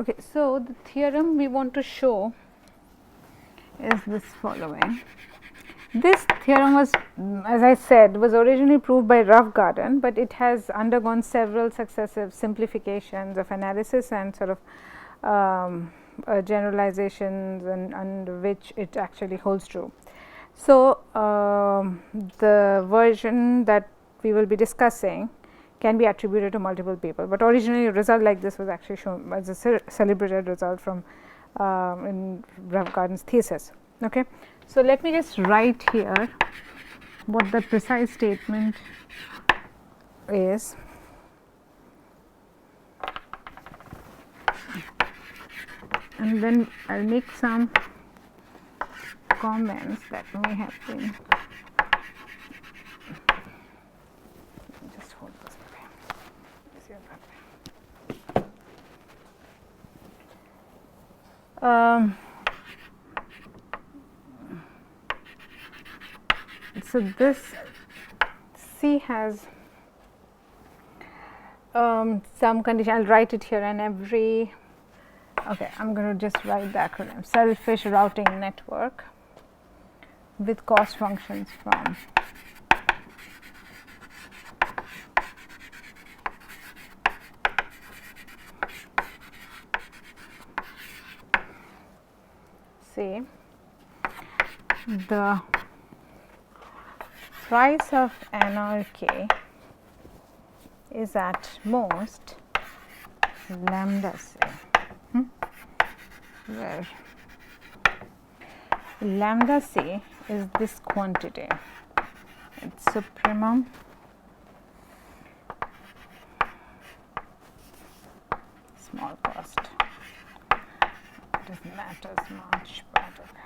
Okay, so the theorem we want to show is this following. This theorem was, as I said, was originally proved by Roughgarden, but it has undergone several successive simplifications of analysis and sort of generalizations and which it actually holds true. So, the version that we will be discussing can be attributed to multiple people, but originally a result like this was actually shown as a celebrated result from in Roughgarden's thesis. Okay. So, let me just write here what the precise statement is. And then I will make some comments that may have been. Just hold this away. So, this C has some condition. I will write it here, and every. Okay, I am going to just write the acronym: selfish routing network with cost functions from say the price of anarchy is at most lambda C, where lambda C is this quantity, it's supremum small cost. It doesn't matter as much, but okay.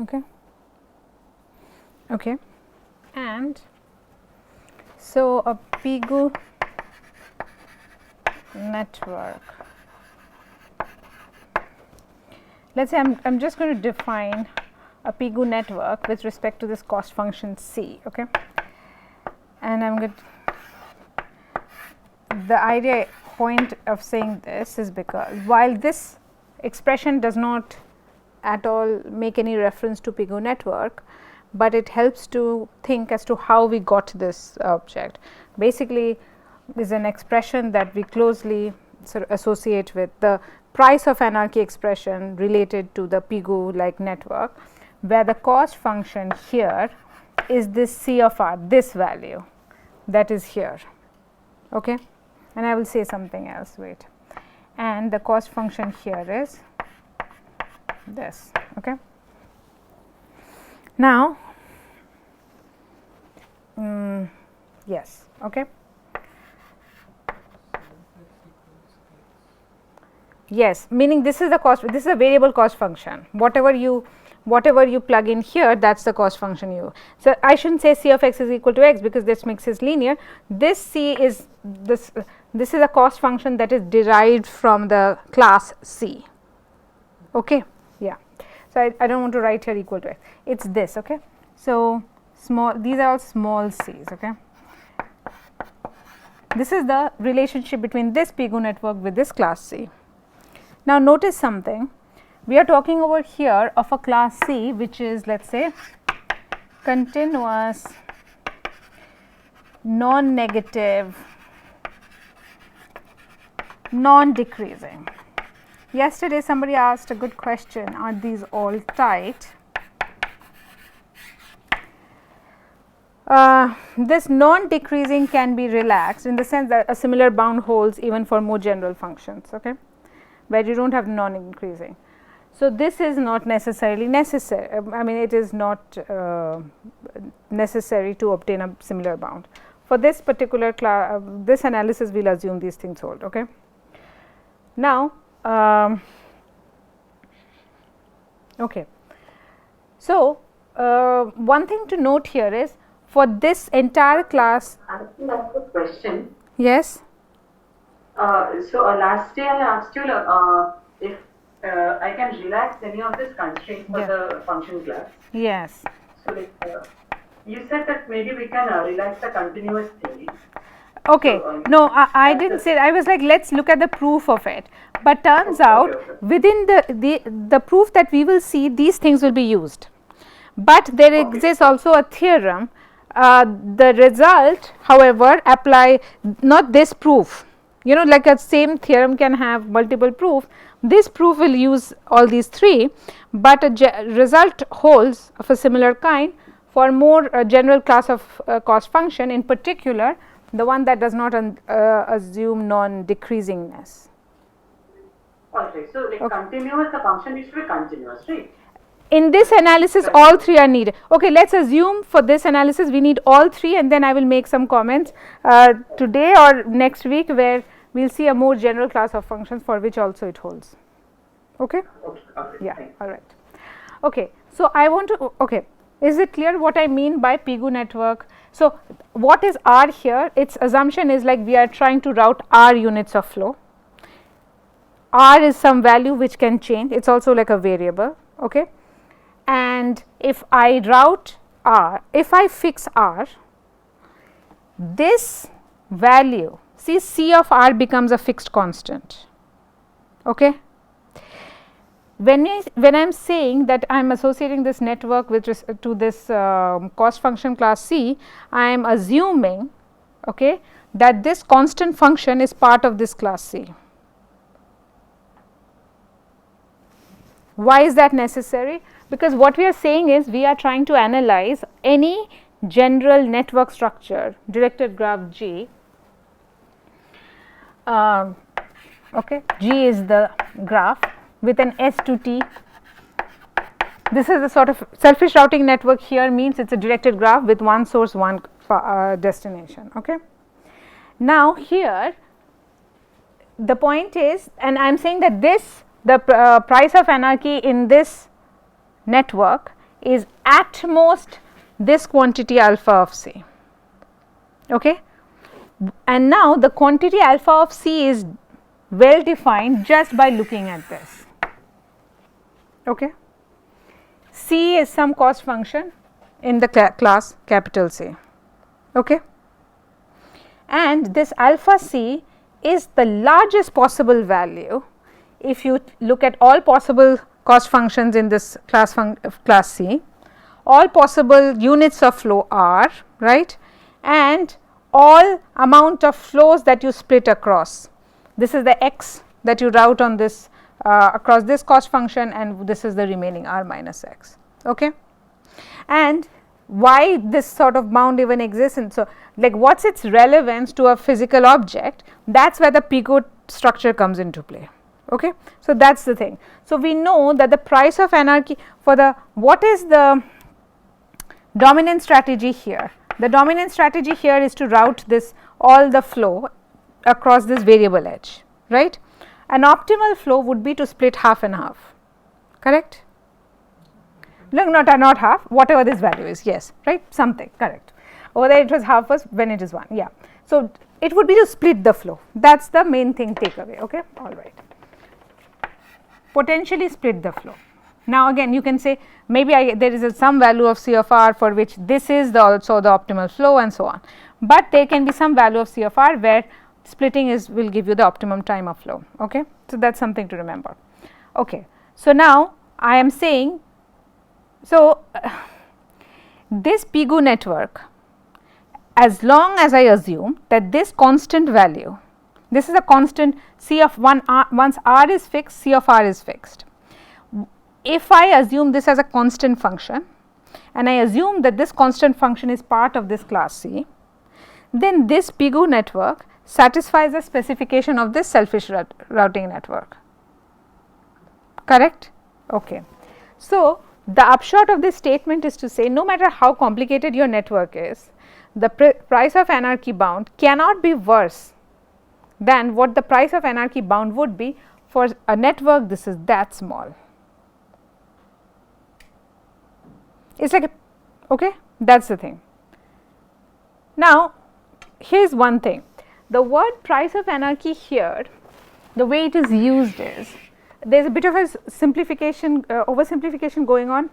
Okay. Okay. And so a Pigou network. Let's say I'm just going to define a Pigou network with respect to this cost function C. Okay. And I'm going to, the point of saying this is because while this expression does not at all make any reference to Pigou network, but it helps to think as to how we got this object. Basically, is an expression that we closely sort of associate with the price of anarchy expression related to the Pigou-like network, where the cost function here is this C of r, this value that is here. Okay, and I will say something else. Wait, and the cost function here is this. Okay. Now, yes. Okay. Yes, meaning this is the cost. This is a variable cost function. Whatever you plug in here, that's the cost function you. So I shouldn't say C of x is equal to x because this makes it linear. This C is this. This is a cost function that is derived from the class C. Okay. Yeah. So I don't want to write here equal to x. It's this. Okay. So small. These are all small c's. Okay. This is the relationship between this Pigou network with this class C. Now notice something. We are talking over here of a class C, which is, let's say, continuous, non-negative non-decreasing. Yesterday somebody asked a good question, are these all tight? This non-decreasing can be relaxed in the sense that a similar bound holds even for more general functions, okay, where you do not have non-increasing. So, this is not necessarily necessary, I mean it is not necessary to obtain a similar bound. For this particular this analysis we will assume these things hold. Okay. Now, okay. So, one thing to note here is for this entire class. I have a question. Yes. So last day I asked you if I can relax any of this constraint for the function class. Yes. So you said that maybe we can relax the continuous theory. Okay, so, no, I didn't say. I was like, let's look at the proof of it. But turns out within the proof that we will see, these things will be used. But there exists also a theorem. The result, however, apply not this proof. You know, like a same theorem can have multiple proofs. This proof will use all these three, but a result holds of a similar kind for more general class of cost function, in particular the one that does not assume non-decreasingness. Okay, so like continuous, the function needs to be continuous, right? In this analysis, all three are needed. Okay, let's assume for this analysis we need all three, and then I will make some comments today or next week where we will see a more general class of functions for which also it holds. Okay? Okay. Yeah, all right. Okay, so I want to, okay, is it clear what I mean by Pigou network? So, what is R here? Its assumption is like we are trying to route R units of flow. R is some value which can change, it is also like a variable. Okay? And if I route R, if I fix R, this value, see C of R becomes a fixed constant. Okay. When I am saying that I am associating this network with to this cost function class C, I am assuming, okay, that this constant function is part of this class C. Why is that necessary? Because what we are saying is we are trying to analyze any general network structure, directed graph G. Okay, G is the graph with an S to T. This is a sort of selfish routing network here, means it is a directed graph with one source, one destination. Okay. Now, here the point is, and I am saying that this the price of anarchy in this network is at most this quantity alpha of C. Okay. And now the quantity alpha of C is well defined just by looking at this. Okay. C is some cost function in the class capital C. Okay. And this alpha C is the largest possible value if you look at all possible cost functions in this class C, all possible units of flow R, right, and all amount of flows that you split across. This is the x that you route on this across this cost function, and this is the remaining R minus x. Okay. And why this sort of bound even exists, and so like what is its relevance to a physical object, that is where the Pigou structure comes into play. Okay. So, that is the thing. So, we know that the price of anarchy for the, what is the dominant strategy here? The dominant strategy here is to route this all the flow across this variable edge, right. An optimal flow would be to split half and half, correct? Look, not half, whatever this value is, yes, right, something, correct. Over there it was half was when it is 1, yeah. So, it would be to split the flow, that is the main thing takeaway, okay, all right. Potentially split the flow. Now, again you can say maybe there is some value of C of R for which this is also the optimal flow and so on, but there can be some value of C of R where splitting will give you the optimum time of flow. Okay. So, that is something to remember. Okay. So, now I am saying, so this Pigou network, as long as I assume that this constant value This is a constant C of 1 r, once r is fixed, C of r is fixed. If I assume this as a constant function and I assume that this constant function is part of this class C, then this Pigou network satisfies the specification of this selfish routing network, correct? Okay. So, the upshot of this statement is to say no matter how complicated your network is, the price of anarchy bound cannot be worse than what the price of anarchy bound would be for a network this is that small. It's like, okay, that's the thing. Now, here's one thing, the word price of anarchy here, the way it is used is, there is a bit of a simplification, oversimplification going on,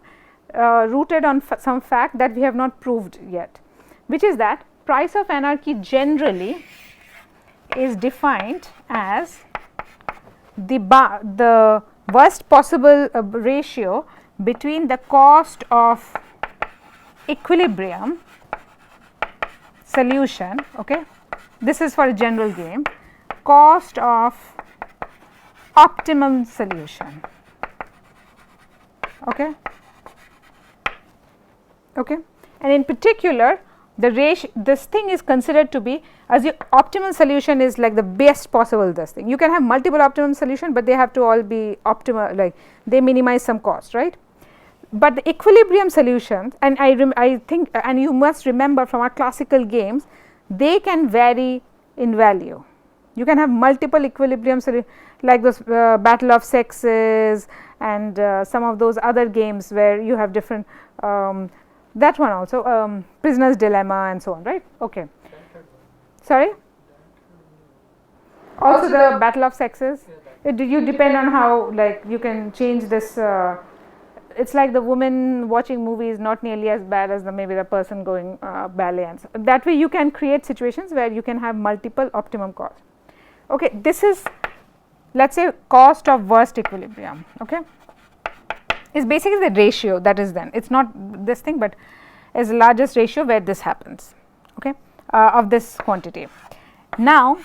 rooted on some fact that we have not proved yet, which is that price of anarchy generally is defined as the worst possible ratio between the cost of equilibrium solution, okay, this is for a general game, cost of optimum solution, okay, okay, and in particular the ratio, this thing is considered to be as your optimal solution is like the best possible this thing. You can have multiple optimum solution, but they have to all be optimal, like they minimize some cost, right. But the equilibrium solutions, and I think, and you must remember from our classical games, they can vary in value. You can have multiple equilibrium solutions like those battle of sexes and some of those other games where you have different, that one also, prisoner's dilemma and so on, right. Okay. Sorry? Also the battle of sexes, you depend on how, like you can change this, it's like the woman watching movies not nearly as bad as maybe the person going ballet, and so that way you can create situations where you can have multiple optimum costs. Okay, this is, let us say, cost of worst equilibrium, okay, is basically the ratio that is then, it is not this thing, but is the largest ratio where this happens, okay, of this quantity. Now,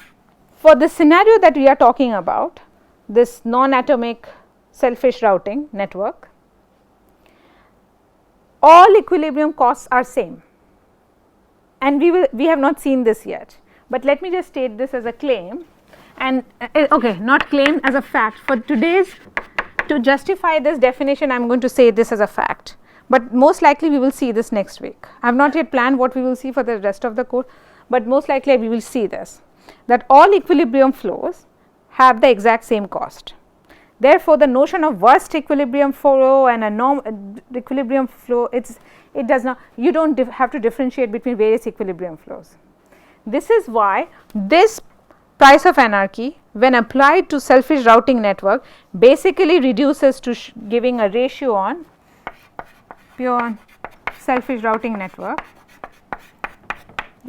for the scenario that we are talking about, this non-atomic selfish routing network, all equilibrium costs are same, and we have not seen this yet, but let me just state this as a claim, and okay, not claim, as a fact. For today's, to justify this definition, I am going to say this as a fact, but most likely we will see this next week. I have not yet planned what we will see for the rest of the course, but most likely we will see this, that all equilibrium flows have the exact same cost. Therefore, the notion of worst equilibrium flow and a equilibrium flow, it does not, you do not have to differentiate between various equilibrium flows. This is why this price of anarchy, when applied to selfish routing network, basically reduces to giving a ratio on pure selfish routing network,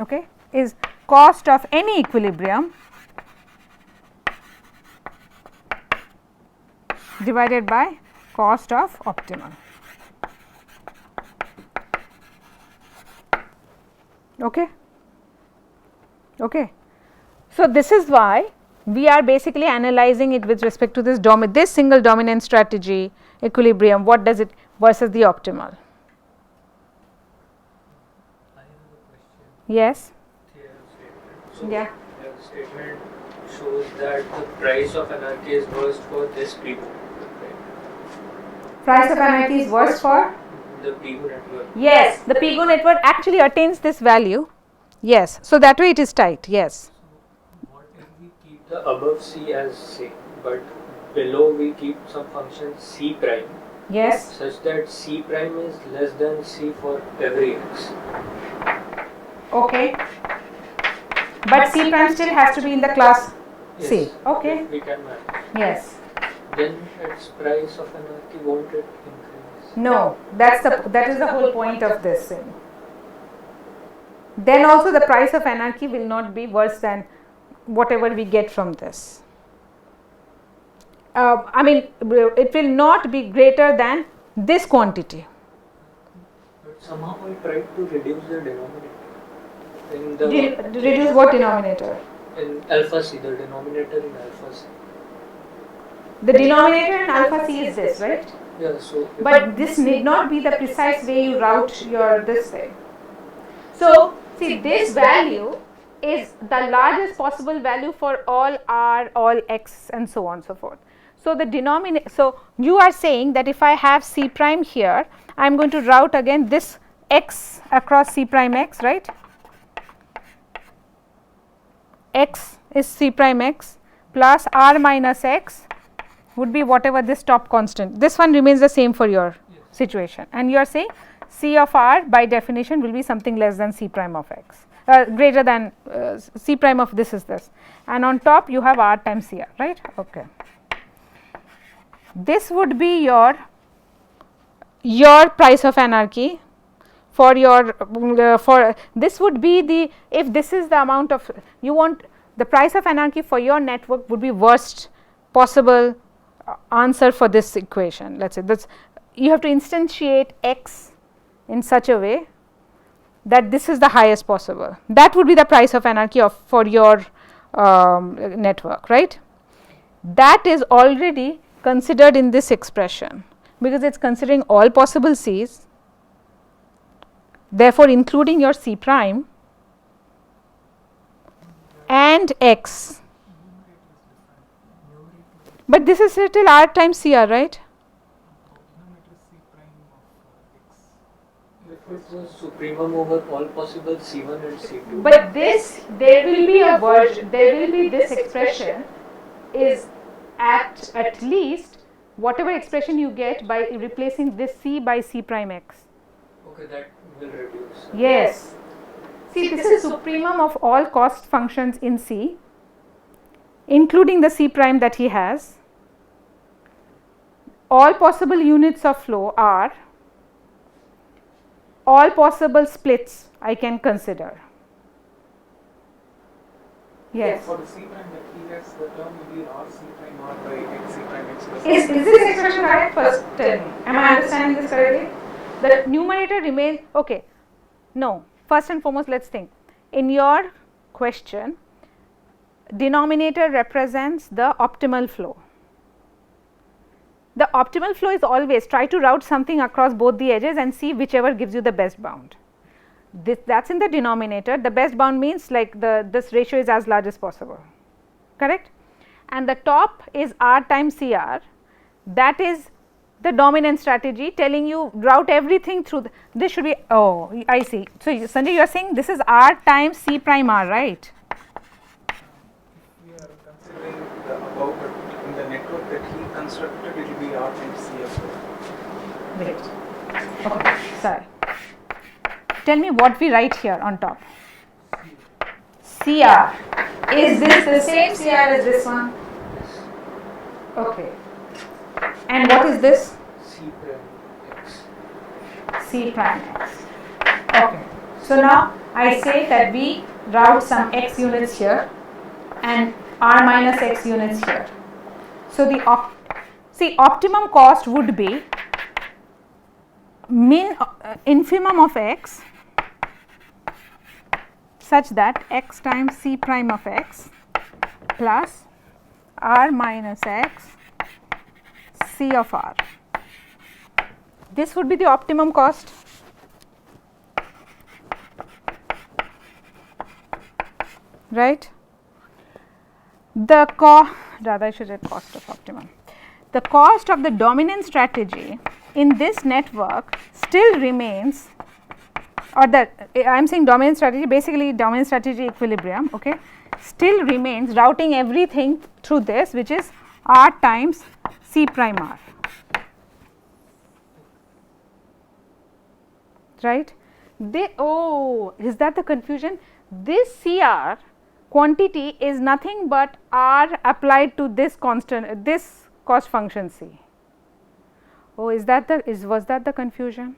okay, is cost of any equilibrium divided by cost of optimal. Okay. Okay. So, this is why we are basically analyzing it with respect to this single dominant strategy equilibrium, what does it versus the optimal. I have a question. Yes. So Yeah. the statement shows that the price of anarchy is worst for this Pigou, right? Price of anarchy is worse for? The Pigou network. Yes, the Pigou network actually attains this value. Yes. So, that way it is tight. Yes. So what if we keep the above C as same, but below we keep some function C prime, Yes. such that C prime is less than C for every x. Okay. But C prime still has to be in the class C. Yes, Okay. if we can manage. Yes. Then its price of anarchy won't it increase? No, that is the whole point of this thing. Then also the price of anarchy will not be worse than whatever we get from this. I mean, it will not be greater than this quantity. But somehow I tried to reduce the denominator. In the Reduce what denominator? in alpha C, the denominator in alpha C. The denominator in alpha C is this, right? Yeah, so. But this need not be the precise way you route your this thing. So, see, this value is the largest possible value for all r, all x, and so on and so forth. So, the denominator, so you are saying that if I have C prime here, I am going to route again this x across C prime x, right? X is C prime x plus r minus x would be whatever this top constant. This one remains the same for your situation, and you are saying C of r by definition will be something less than C prime of x, greater than C prime of this is this, and on top you have r times C r, right? Okay. This would be your price of anarchy for your for this would be the, if this is the amount of, you want the price of anarchy for your network would be worst possible answer for this equation. Let us say that's, you have to instantiate x in such a way that this is the highest possible. That would be the price of anarchy of for your network, right? That is already considered in this expression because it is considering all possible C's, therefore including your C prime and x. But this is still r times C r, right? If it was supremum over all possible C1 and C2. But this, there will be a version, there will be this expression is at least whatever expression you get by replacing this C by C prime x. Okay, that will reduce. Yes. See, this is supremum of all cost functions in C, including the C prime that he has. All possible units of flow are all possible splits I can consider. Yes. For the C prime that he has, the term will be R C prime R by X C prime X plus. Is this expression correct? First tell me, am I understanding this correctly? The numerator remains, okay, no, first and foremost let us think. In your question, denominator represents the optimal flow. The optimal flow is always try to route something across both the edges and see whichever gives you the best bound. That is in the denominator. The best bound means like this ratio is as large as possible, correct? And the top is r times CR, that is the dominant strategy telling you route everything through this should be, oh I see. So, Sanjay, you are saying this is r times C prime r, right? We are considering the above, but in the network that he constructed, it will be R times C as well. Wait, okay, sorry. Tell me what we write here on top. CR. Is this the same CR as this one? Okay. And what is this? C prime x. C prime x. Okay. So now I say that we route some x units here and r minus x units here. So the optimum cost would be infimum of x such that x times C prime of x plus r minus x C of r. This would be the optimum cost. Right? Rather I should say cost of optimum. The cost of the dominant strategy in this network still remains, or that I am saying dominant strategy, basically dominant strategy equilibrium, okay, still remains routing everything through this, which is r times C prime r, right? Is that the confusion? This CR quantity is nothing but r applied to this constant, this cost function C. Oh, was that the confusion?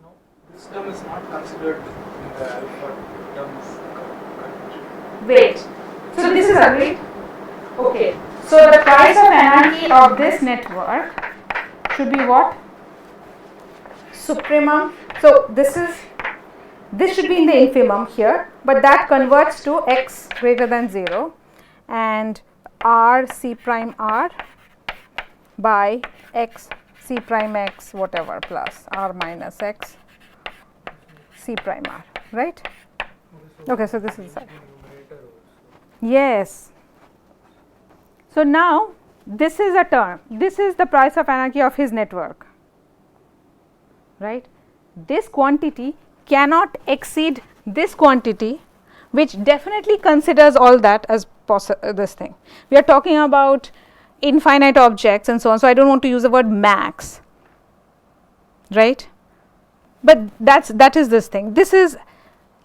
No, this term is not considered in the alpha terms confusion. Wait, so this is agreed? Okay, so the price of anarchy of this network should be what? Supremum. So this is This should be in the infimum here, but that converts to x greater than 0 and r c prime r by x c prime x whatever plus r minus x c prime r, right? Okay, so this is yes. So now this is a term, this is the price of anarchy of his network, right? This quantity cannot exceed this quantity, which definitely considers all that as this thing. We are talking about infinite objects and so on, so I don't want to use the word max, right? But that is this thing. This is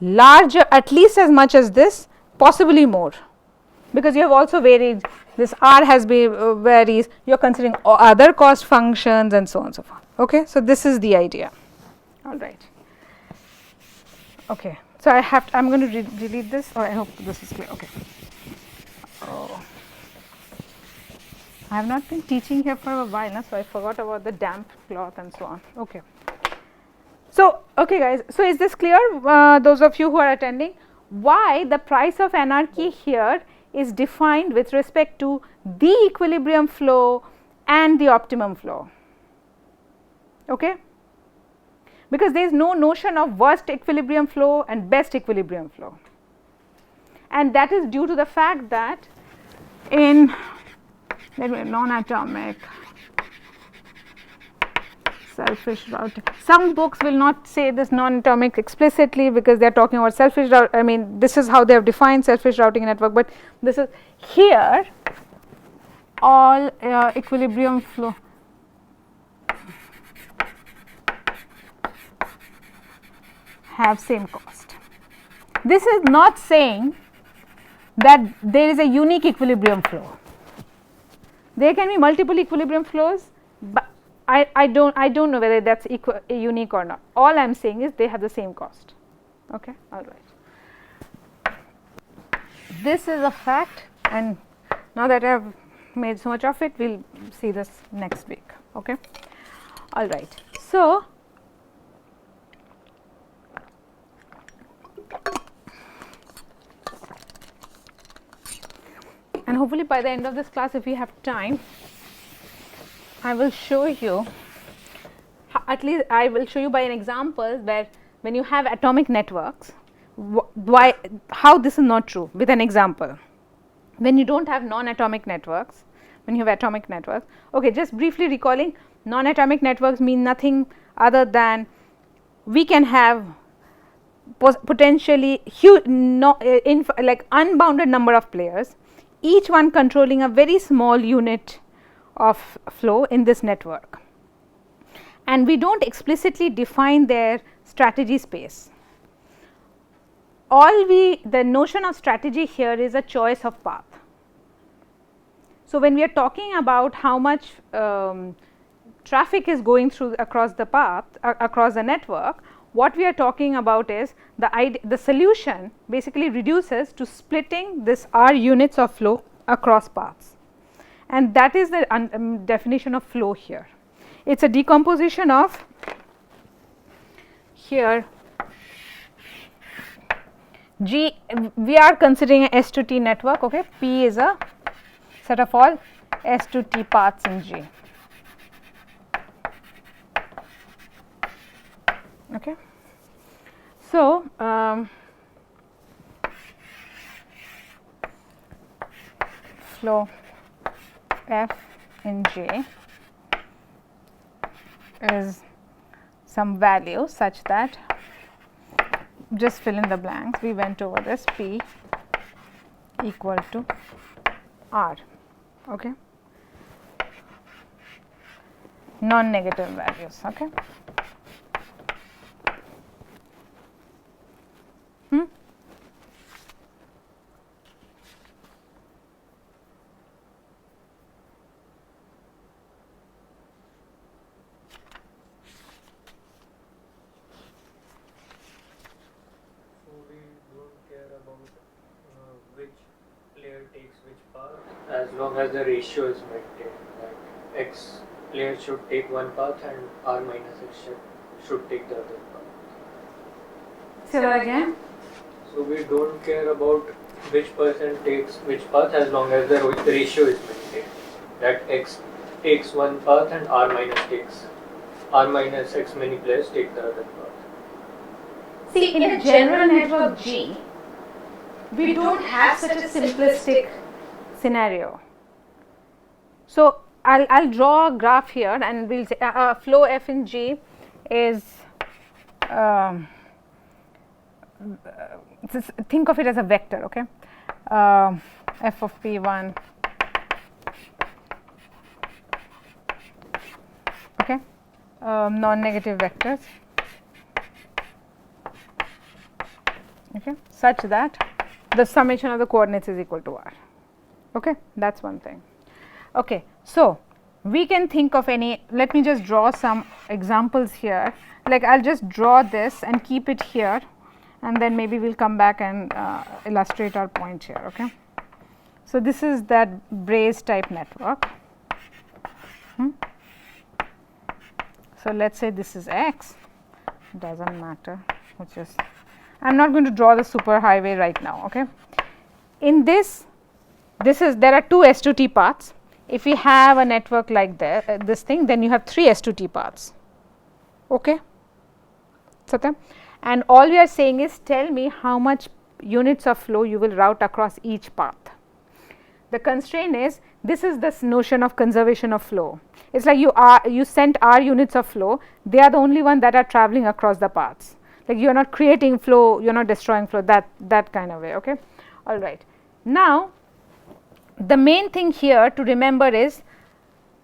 larger, at least as much as this, possibly more, because you have also varied. This r has been varies. You are considering other cost functions and so on and so forth. Okay, so this is the idea. All right. Okay, so I'm going to delete this, or I hope this is clear. Okay. Oh, I have not been teaching here for a while now, so I forgot about the damp cloth and so on. Okay. So, okay guys, so is this clear, those of you who are attending, why the price of anarchy here is defined with respect to the equilibrium flow and the optimum flow, okay? Because there is no notion of worst equilibrium flow and best equilibrium flow, and that is due to the fact that in non-atomic selfish routing, some books will not say this non-atomic explicitly because they are talking about selfish routing. I mean, this is how they have defined selfish routing network, but this is here all equilibrium flow have same cost. This is not saying that there is a unique equilibrium flow. There can be multiple equilibrium flows, but I don't know whether that's unique or not. All I am saying is they have the same cost. Okay, all right. This is a fact, and now that I have made so much of it, we'll see this next week. Okay, all right. So and hopefully by the end of this class, if we have time, I will show you, at least I will show you by an example where when you have atomic networks, how this is not true with an example. When you don't have non-atomic networks, when you have atomic networks, okay, just briefly recalling, non-atomic networks mean nothing other than we can have potentially huge, like unbounded number of players, each one controlling a very small unit of flow in this network, and we don't explicitly define their strategy space. The notion of strategy here is a choice of path. So when we are talking about how much traffic is going through across the path, across the network, what we are talking about is the solution basically reduces to splitting this r units of flow across paths. And that is the definition of flow here. It is a decomposition of here G, we are considering a S to T network, okay. P is a set of all S to T paths in G, okay. So, flow F in J is some value such that, just fill in the blanks, we went over this, P equal to R, okay, non-negative values, okay. As long as the ratio is maintained, that x player should take one path and r minus x should take the other path. say that again? So we don't care about which person takes which path as long as the ratio is maintained. That x takes one path and r minus x many players take the other path. See, in a general network G, we don't have such a simplistic scenario. So I'll draw a graph here, and we'll say flow f in G is think of it as a vector, okay? F of p1, okay, non-negative vectors, okay, such that the summation of the coordinates is equal to r. Okay, that's one thing. Okay, so we can think of any. Let me just draw some examples here. Like I'll just draw this and keep it here, and then maybe we'll come back and illustrate our point here. Okay, so this is that brace type network. So let's say this is x. Doesn't matter, which is. I'm not going to draw the superhighway right now. Okay, in this is there are two S2T paths. If we have a network like this thing, then you have three S2T paths. Okay, Satyam, and all we are saying is tell me how much units of flow you will route across each path. The constraint is this is this notion of conservation of flow. It's like you sent r units of flow. They are the only one that are traveling across the paths. Like you are not creating flow, you are not destroying flow. That kind of way. Okay, all right. Now the main thing here to remember is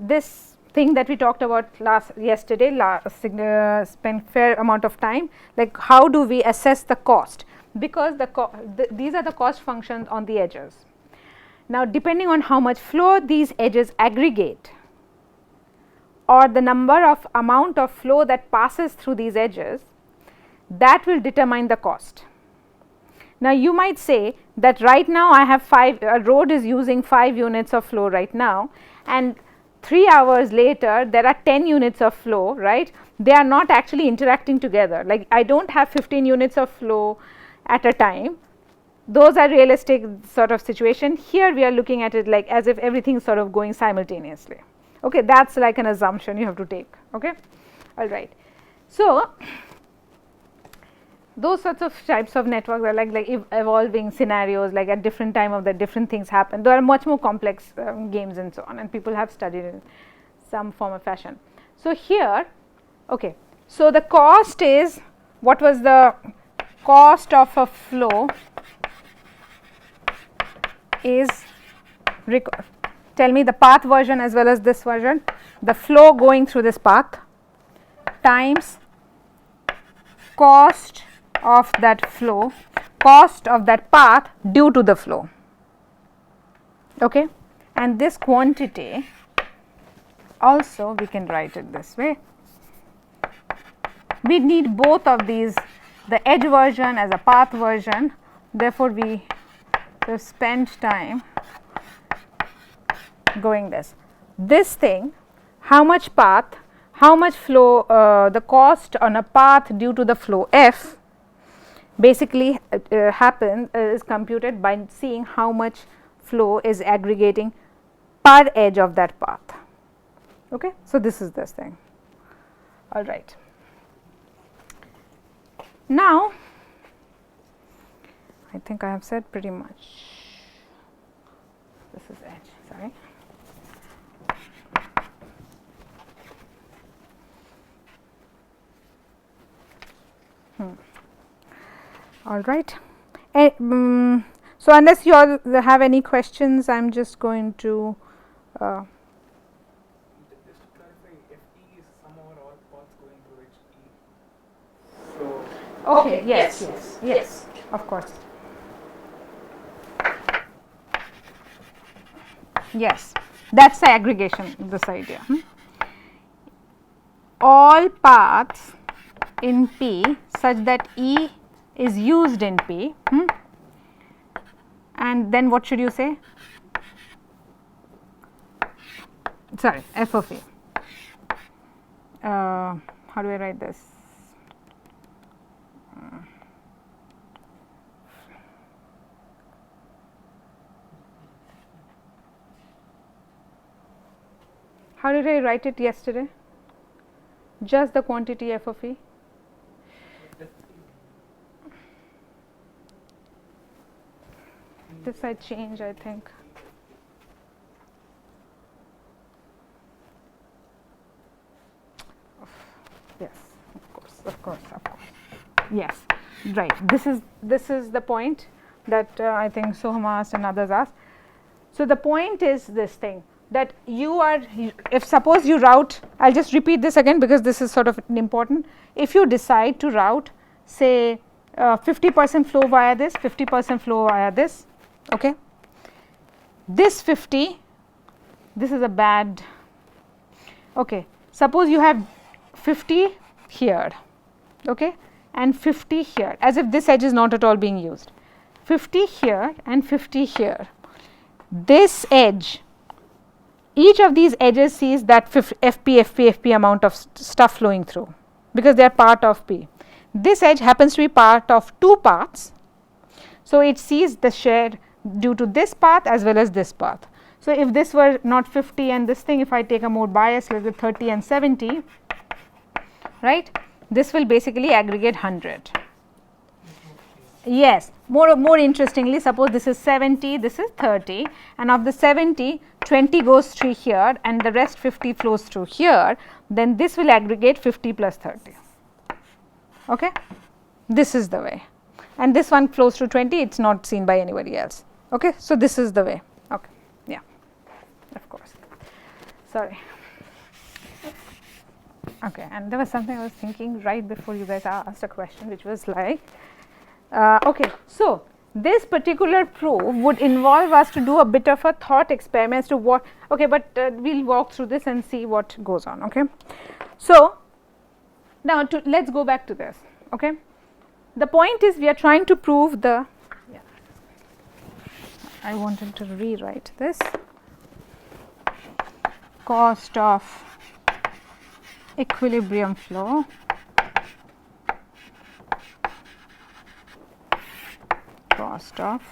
this thing that we talked about yesterday, spent fair amount of time, like how do we assess the cost, because these are the cost functions on the edges. Now depending on how much flow these edges aggregate, or the amount of flow that passes through these edges, that will determine the cost. Now you might say that right now I have a road is using 5 units of flow right now, and 3 hours later there are 10 units of flow, right? They are not actually interacting together. Like I don't have 15 units of flow at a time. Those are realistic sort of situation. Here we are looking at it like as if everything is sort of going simultaneously. Okay, that's like an assumption you have to take. Okay, all right. So those sorts of types of networks are like evolving scenarios, like at different time of the different things happen. There are much more complex games and so on, and people have studied in some form or fashion. So here, okay, so the cost is, what was the cost of a flow is, tell me the path version as well as this version, the flow going through this path times cost of that flow, cost of that path due to the flow. Okay, and this quantity also we can write it this way. We need both of these, the edge version as a path version. Therefore we spend time going this thing, how much path, how much flow, the cost on a path due to the flow f basically is computed by seeing how much flow is aggregating per edge of that path. Okay, so this is this thing. All right. Now I think I have said pretty much. This is edge, sorry. All right. So unless you all have any questions, I am just going to Just to clarify, FE is sum over all paths going through HE. So okay, yes, of course. Yes, that's the aggregation, this idea. All paths in P such that E is used in P, and then what should you say? Sorry, F of E. How do I write this? How did I write it yesterday? Just the quantity f of e. This I change, I think. Yes, of course, of course, of course. Yes, right. This is the point that I think Sohama asked and others asked. So the point is this thing that you are, if suppose you route, I'll just repeat this again because this is sort of important. If you decide to route, say 50% flow via this, 50% flow via this, okay. This 50, this is a bad, okay. Suppose you have 50 here, okay, and 50 here, as if this edge is not at all being used. 50 here and 50 here. This edge, each of these edges sees that FP amount of stuff flowing through because they are part of P. This edge happens to be part of two paths, so it sees the share due to this path as well as this path. So if this were not 50 and this thing, if I take a more bias, let's say 30 and 70, right, this will basically aggregate 100. Yes, more interestingly, suppose this is 70, this is 30, and of the 70, 20 goes through here and the rest 50 flows through here, then this will aggregate 50 plus 30. Okay, this is the way, and this one flows through 20, it's not seen by anybody else. Okay, so this is the way. Okay, yeah, of course. Sorry. Okay, and there was something I was thinking right before you guys asked a question, which was like, okay, so this particular proof would involve us to do a bit of a thought experiment as to what, okay, but we'll walk through this and see what goes on. Okay, so now let's go back to this. Okay, the point is we are trying to prove the, yeah, I wanted to rewrite this, cost of equilibrium flow cost of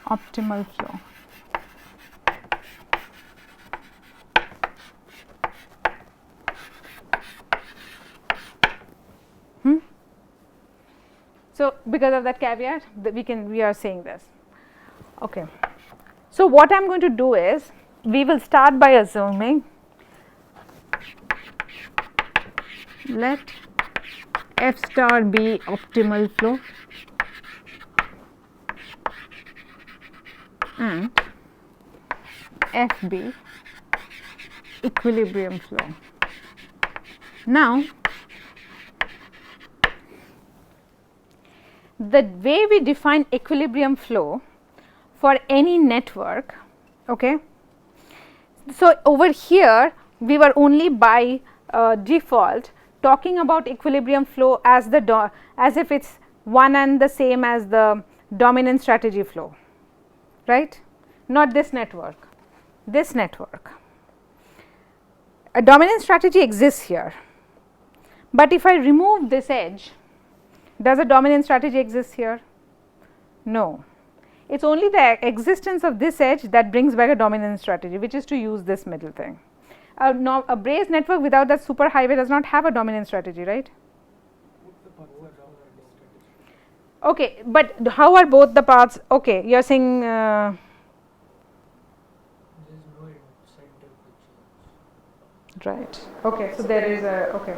optimal flow. So because of that caveat, we are saying this. Okay. So what I am going to do is, we will start by assuming, let F star be optimal flow and F be equilibrium flow. Now, the way we define equilibrium flow for any network, okay, so over here we were only by default talking about equilibrium flow as the as if it's one and the same as the dominant strategy flow, right, not this network, this network. A dominant strategy exists here, but if I remove this edge, does a dominant strategy exist here? No, it's only the existence of this edge that brings back a dominant strategy, which is to use this middle thing. A Bayes network without that superhighway does not have a dominant strategy, right? Okay, but how are both the paths? Okay, you are saying there is no incentive to change. right. Okay, so there is a, okay.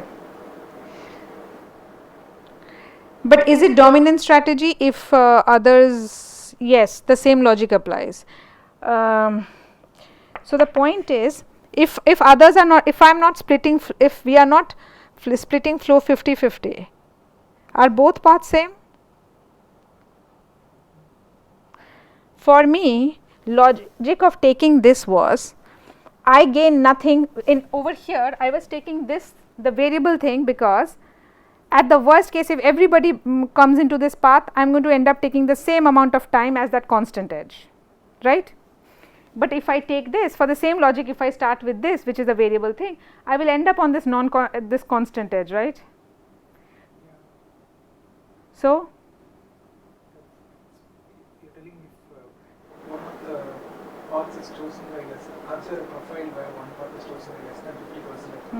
But is it dominant strategy if others, yes, the same logic applies. So the point is, if others are not, if I am not splitting, if we are not splitting flow 50-50, are both paths same? For me, logic of taking this was, I gain nothing in over here. I was taking this, the variable thing, because at the worst case, if everybody comes into this path, I am going to end up taking the same amount of time as that constant edge, right? But if I take this, for the same logic, if I start with this, which is a variable thing, I will end up on this this constant edge, right? So you're telling if one of the paths is is chosen by less, answer a profile where one path is chosen by less than 50% of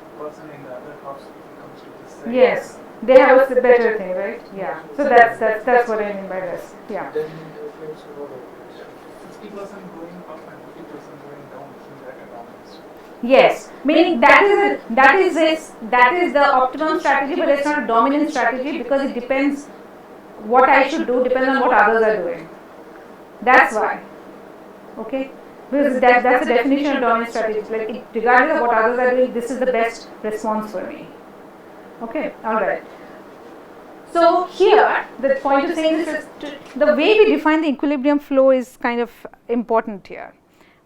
the person in the other half comes to this side. Yes, they have a better thing, right? Yeah. So that's what I mean by this. Yeah. Then it means no dominance. 50% going up and 50% going down, isn't that a dominance? Yes, meaning that is the optimum strategy, but it's not a dominant strategy because it depends. What I should do depends on what others are doing. That's why. Okay, because that's the definition of dominant strategy. Like regardless of what others are doing, this is the best response for me. Okay, all right. So here, the point of saying this is the way we define the equilibrium flow is kind of important here.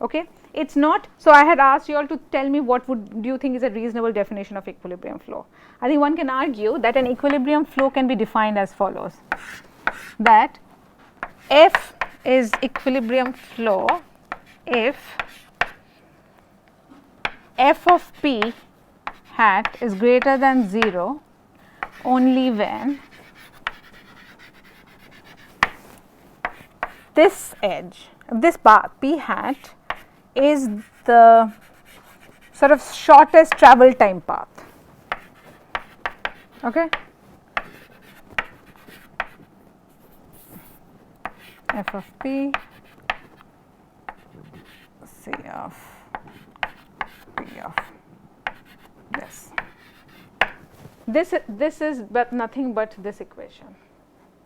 Okay, it's not. So I had asked you all to tell me what do you think is a reasonable definition of equilibrium flow. I think one can argue that an equilibrium flow can be defined as follows: that F is equilibrium flow if f of p hat is greater than 0 only when this edge, this path p hat is the sort of shortest travel time path. Okay. F of p, C of p of this. This is but nothing but this equation,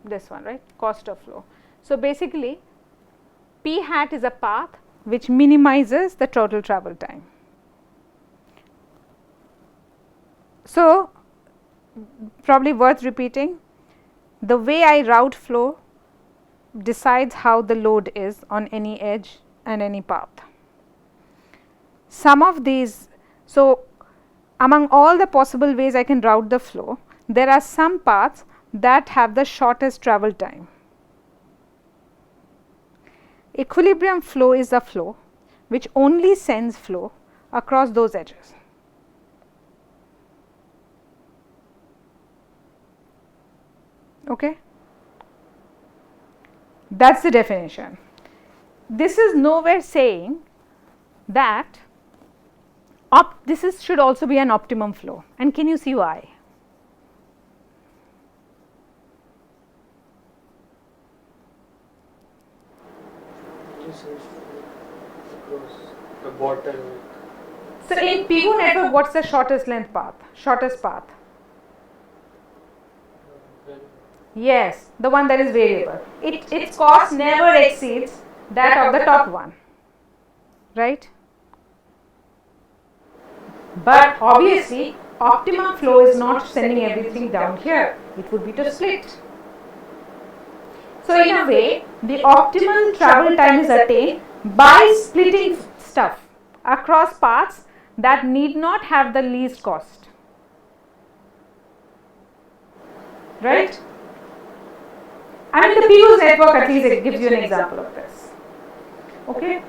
this one, right? Cost of flow. So basically, p hat is a path which minimizes the total travel time. So probably worth repeating, the way I route flow decides how the load is on any edge and any path. Some of these, so among all the possible ways I can route the flow, there are some paths that have the shortest travel time. Equilibrium flow is a flow which only sends flow across those edges. Okay? That's the definition. This is nowhere saying that this should also be an optimum flow. And can you see why? This is across the bottleneck. So in Pigou network, what's the shortest length path? Shortest path? Yes, the one that is variable. Its cost never exceeds that of the top one, right? But obviously, optimum flow is not sending everything down here. It would be to split. So in a way, the optimal travel time is attained by splitting stuff across paths that need not have the least cost, right? I mean, the Pigou's network at least it gives you an example of this. Okay.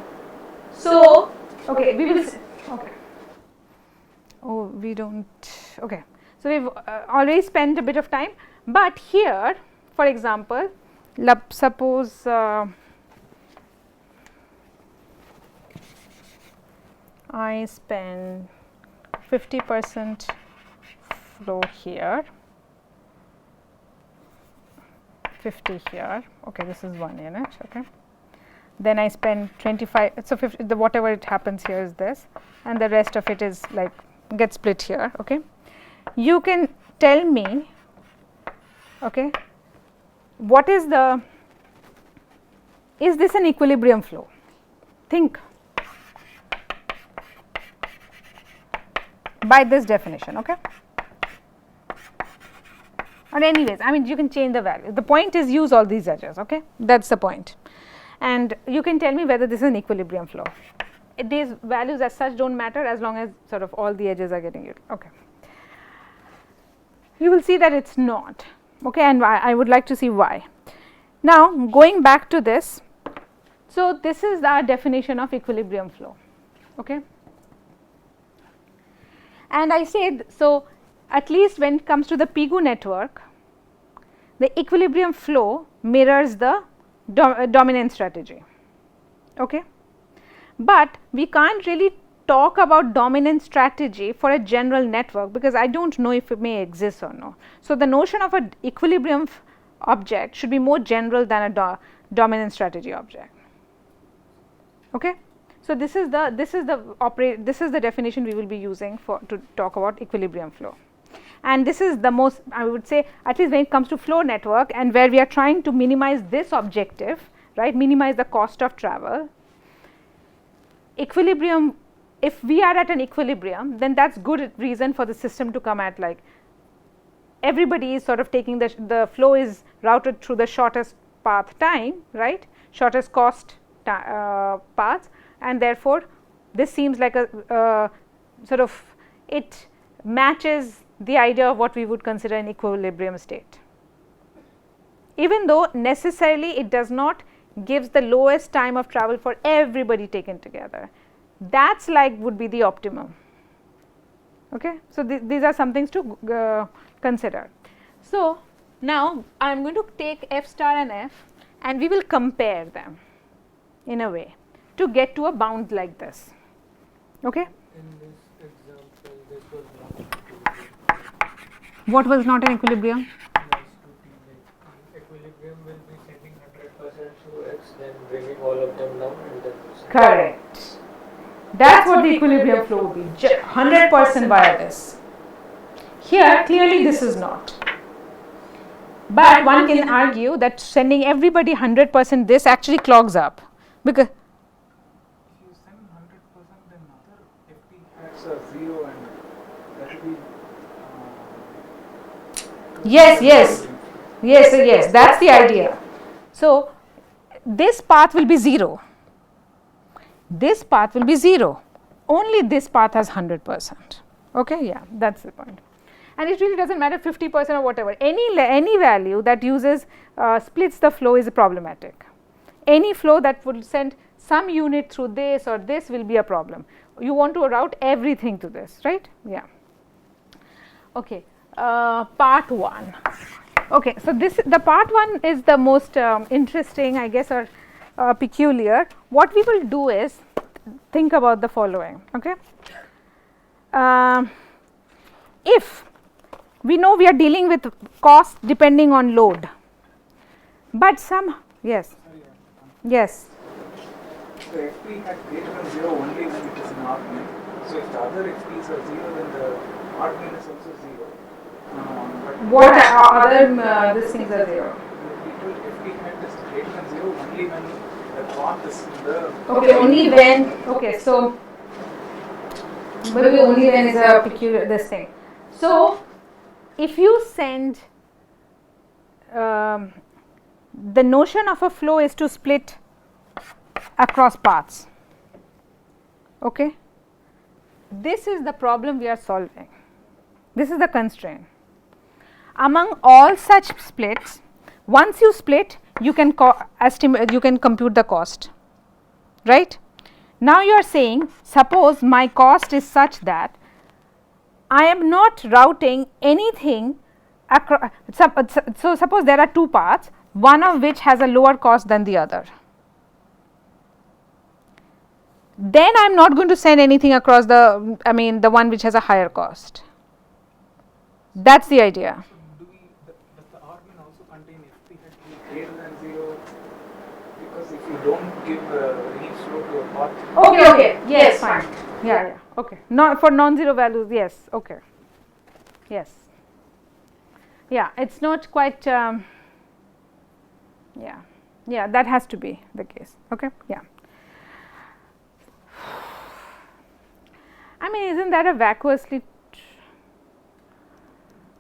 So, okay, we will. Okay. Oh, we don't. Okay. So we've already spent a bit of time, but here, for example, suppose I spend 50% flow here, 50 here. Okay, this is 1 unit. Okay. Then I spend 25. So 50, whatever it happens here is this, and the rest of it is like gets split here. Okay. You can tell me. Okay. What is this an equilibrium flow? Think by this definition, okay? Or anyways, I mean, you can change the value. The point is use all these edges, okay? That's the point. And you can tell me whether this is an equilibrium flow. These values as such don't matter as long as sort of all the edges are getting it, okay? You will see that it's not. Okay, and I would like to see why. Now, going back to this, so this is our definition of equilibrium flow. Okay, and I said so. At least when it comes to the Pigou network, the equilibrium flow mirrors the dominant strategy. Okay. But we can't really talk about dominant strategy for a general network, because I do not know if it may exist or not. So, the notion of an equilibrium object should be more general than a dominant strategy object. Okay. So, this is the definition we will be using to talk about equilibrium flow, and this is the most, I would say, at least when it comes to flow network, and where we are trying to minimize this objective, right, minimize the cost of travel. Equilibrium, if we are at an equilibrium, then that is good reason for the system to come at, like, everybody is sort of taking the flow is routed through the shortest path time, right, shortest cost paths, and therefore, this seems like a sort of, it matches the idea of what we would consider an equilibrium state, even though necessarily it does not gives the lowest time of travel for everybody taken together. That is like would be the optimum. Okay. So, these are some things to consider. So, now I am going to take f star and f, and we will compare them in a way to get to a bound like this. Okay. In this example, this was not an equilibrium. What was not an equilibrium? Nice to see, like, equilibrium will be sending 100% to x, then bringing all of them down, and then Correct. That is what the equilibrium flow would be, 100% via this. Here clearly this is not, but one can argue that sending everybody 100% this actually clogs up, because If you send 100%, then other FP hats are 0, and that will be yes, that is the idea. So, this path will be 0, this path will be 0, only this path has 100%. Okay, yeah, that is the point. And it really does not matter 50% or whatever, any value that uses splits the flow is problematic. Any flow that would send some unit through this or this will be a problem. You want to route everything to this, right? Yeah. Okay. Part 1. Okay, so the part 1 is the most interesting, I guess, or peculiar. What we will do is think about the following. Okay, if we know we are dealing with cost depending on load, but some yes. So FP hat greater than 0 only when it is an odd min. So if the other FPs are 0, then the odd min is also 0. But What other these things are 0? FP hat is greater than 0 only when the path is in the. Okay, only when. Okay, so maybe only when is a peculiar this thing. So, if you send the notion of a flow is to split across paths. Okay, this is the problem we are solving. This is the constraint. Among all such splits, once you split, you can compute the cost, right? Now you are saying, suppose my cost is such that I am not routing anything across. So suppose there are two paths, one of which has a lower cost than the other. Then I am not going to send anything across the one which has a higher cost. That is the idea. So does the odd min also contain FP hat to be greater than 0? Because if you don't give any flow to a path. Okay, yes, fine. Yeah, okay. Not for non-zero values, yes, okay. Yes. Yeah, it's not quite, yeah, that has to be the case, okay, yeah. I mean, isn't that a vacuously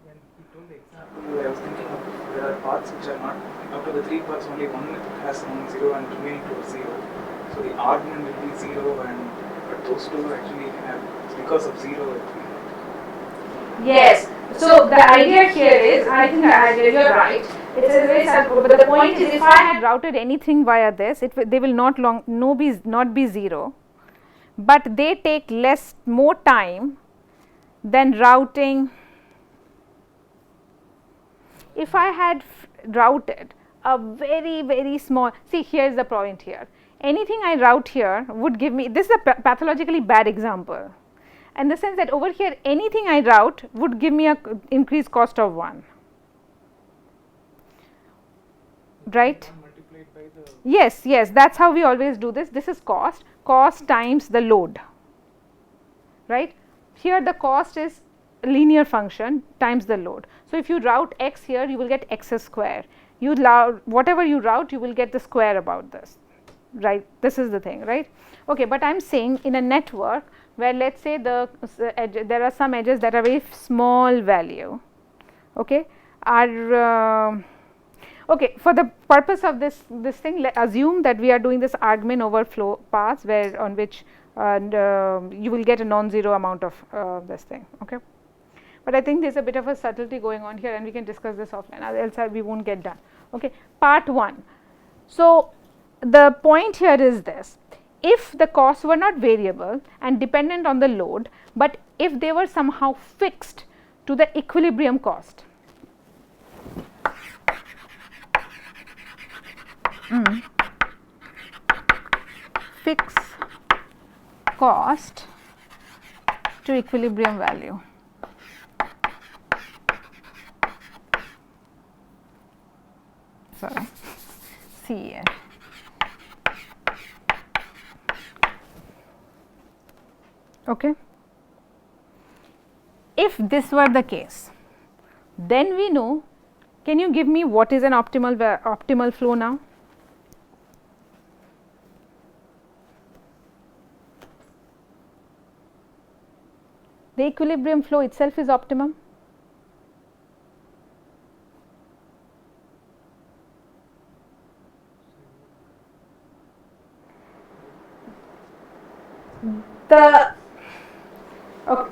When you told the example, I was thinking of there are paths which are not, out of the 3 paths, only one has non-zero and remaining 2 are 0. So the odd min will be 0, but those two actually have, it's because of 0. Yes. So the idea here is, I think you're right. It's a very simple, but the point is, if I had routed anything via this, they will not be 0, but they take more time than routing. If I had routed a very small, see, here is the point here. anything I route here would give me, this is a pathologically bad example, in the sense that over here anything I route would give me a increased cost of 1, right. Multiplied by the Yes, yes, that is how we always do this. This is cost times the load, right. Here the cost is linear function times the load. So, if you route x here, you will get x square. You whatever you route, you will get the square about this, right. This is the thing, right. Okay, but I am saying in a network where let us say there are some edges that are very small value, okay, are okay, for the purpose of this thing, assume that we are doing this argument over flow paths where on which you will get a non-zero amount of this thing, okay. But I think there is a bit of a subtlety going on here, and we can discuss this offline, else we will not get done. Okay. Part 1. So, the point here is this: if the costs were not variable and dependent on the load, but if they were somehow fixed to the equilibrium cost, fix cost to equilibrium value. Sorry, CA. Okay. If this were the case, then we know, can you give me what is an optimal flow now? The equilibrium flow itself is optimum.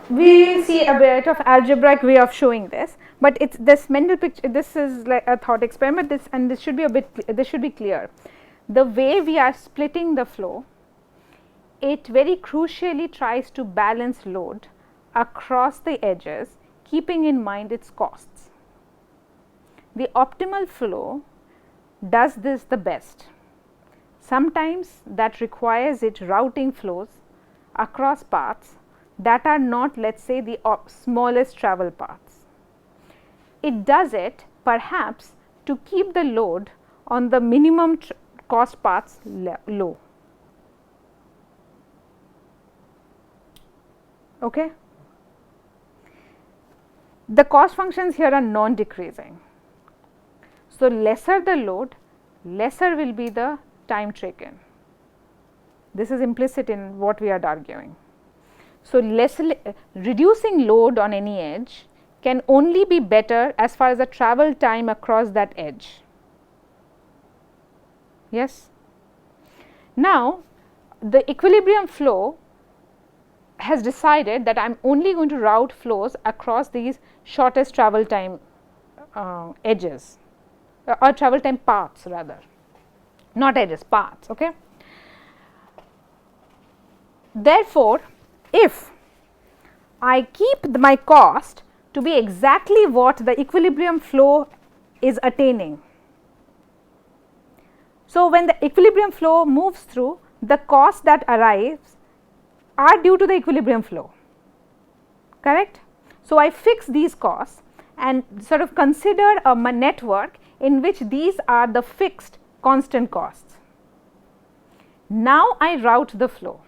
We will see a bit of algebraic way of showing this, but it's this mental picture. This is like a thought experiment. This should be this should be clear. The way we are splitting the flow, it very crucially tries to balance load across the edges, keeping in mind its costs. The optimal flow does this the best. Sometimes that requires it routing flows across paths that are not, let us say, the smallest travel paths. It does it perhaps to keep the load on the minimum cost paths low. Okay. The cost functions here are non-decreasing. So, lesser the load, lesser will be the time taken. This is implicit in what we are arguing. So, reducing load on any edge can only be better as far as the travel time across that edge. Yes. Now, the equilibrium flow has decided that I am only going to route flows across these shortest travel time edges or travel time paths rather, not edges, paths. Okay. Therefore, if I keep my cost to be exactly what the equilibrium flow is attaining, so when the equilibrium flow moves through, the costs that arrives are due to the equilibrium flow, correct. So, I fix these costs and sort of consider a network in which these are the fixed constant costs. Now, I route the flow.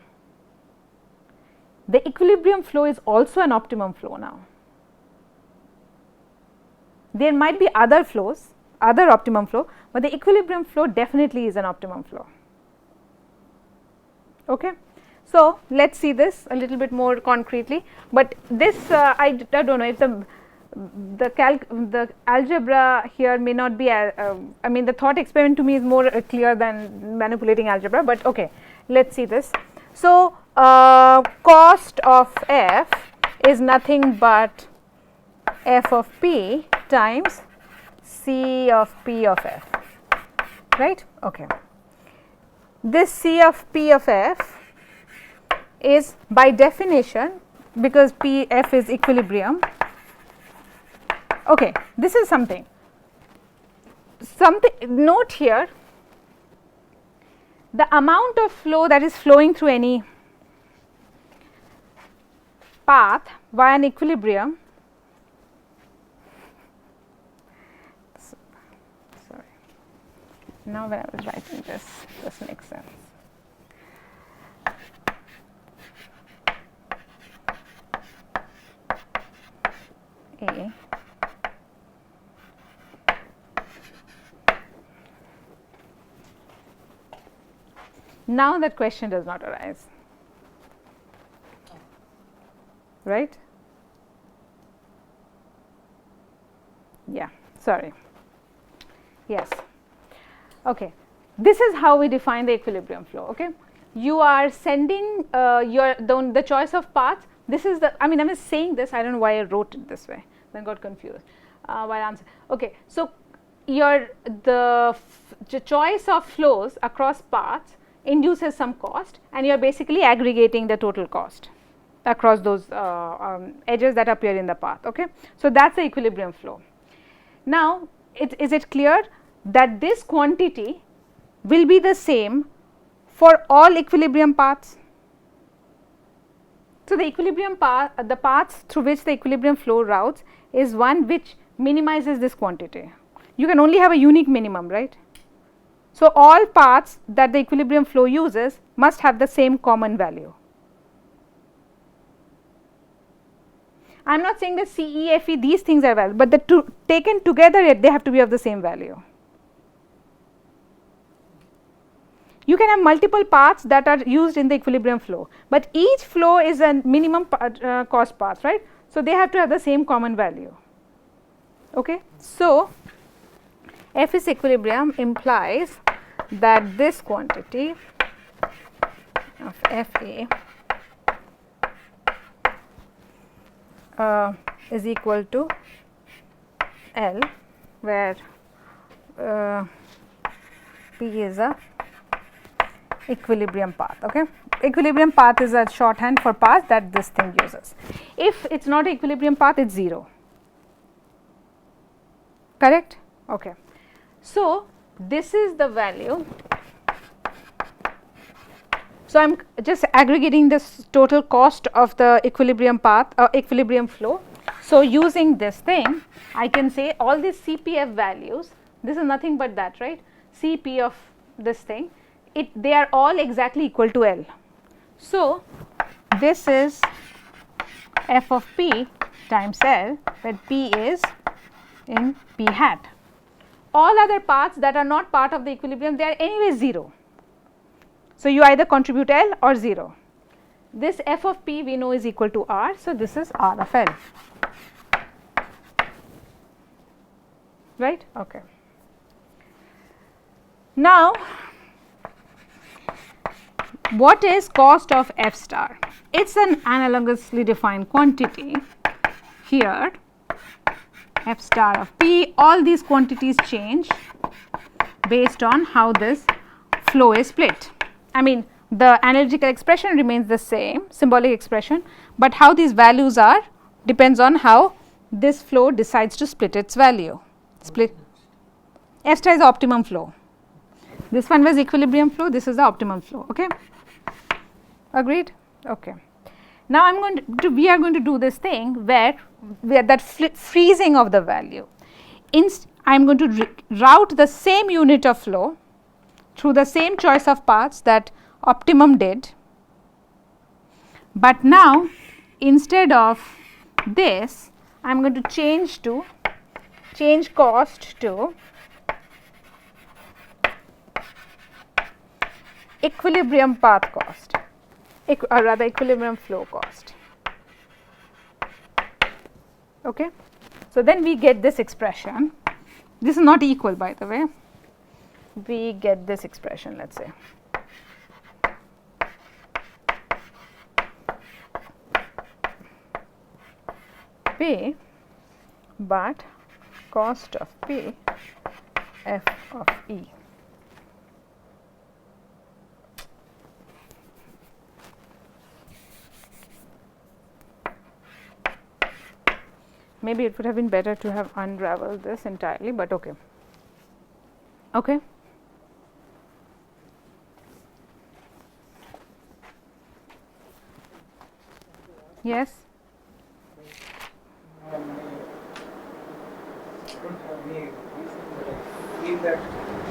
The equilibrium flow is also an optimum flow now. There might be other flows, other optimum flow, but the equilibrium flow definitely is an optimum flow. Okay. So, let us see this a little bit more concretely, but this I do not know if the algebra here may not be, I mean the thought experiment to me is more clear than manipulating algebra, but okay, let us see this. So, cost of f is nothing but f of p times c of p of f, right. Okay. This c of p of f is by definition, because p f is equilibrium. Okay, this is something note here the amount of flow that is flowing through any path via an equilibrium, sorry, now when I was writing this makes sense. A now that question does not arise, right? Yeah, sorry. Yes. Okay. This is how we define the equilibrium flow. Okay. You are sending the choice of paths. This is the, I mean, I was saying this, I don't know why I wrote it this way, then got confused while answering. Okay. So, the choice of flows across paths induces some cost, and you are basically aggregating the total cost across those edges that appear in the path. Okay. So, that is the equilibrium flow. Now, is it clear that this quantity will be the same for all equilibrium paths? So, the equilibrium path, the paths through which the equilibrium flow routes is one which minimizes this quantity. You can only have a unique minimum, right? So, all paths that the equilibrium flow uses must have the same common value. I am not saying that C, E, F, E, these things are valid, but the two taken together they have to be of the same value. You can have multiple paths that are used in the equilibrium flow, but each flow is a minimum cost path, right. So, they have to have the same common value. Okay. So, F is equilibrium implies that this quantity of F A is equal to L, where P is a equilibrium path. Okay. Equilibrium path is a shorthand for path that this thing uses. If it is not an equilibrium path, it is 0, correct. Okay. So, this is the value. So, I am just aggregating this total cost of the equilibrium path equilibrium flow. So, using this thing I can say all these CPF values, this is nothing but that, right, Cp of this thing, they are all exactly equal to L. So, this is f of p times L, where p is in p hat. All other paths that are not part of the equilibrium, they are anyway 0. So, you either contribute L or 0. This f of p we know is equal to R. So, this is R of L, right. Okay. Now, what is cost of f star? It is an analogously defined quantity. Here f star of p, all these quantities change based on how this flow is split. I mean, the analytical expression remains the same, symbolic expression, but how these values are depends on how this flow decides to split its value. Split f star is the optimum flow. This one was equilibrium flow, this is the optimum flow. Okay, agreed. Okay. Now, we are going to do this thing where that freezing of the value. I am going to route the same unit of flow through the same choice of paths that optimum did, but now instead of this I am going to change cost to equilibrium path cost, or rather equilibrium flow cost. Okay. So, then we get this expression. This is not equal, by the way. We get this expression, let us say. P, but cost of P f of E. Maybe it would have been better to have unraveled this entirely, but okay. Okay. Yes. I don't have any reason, but I feel that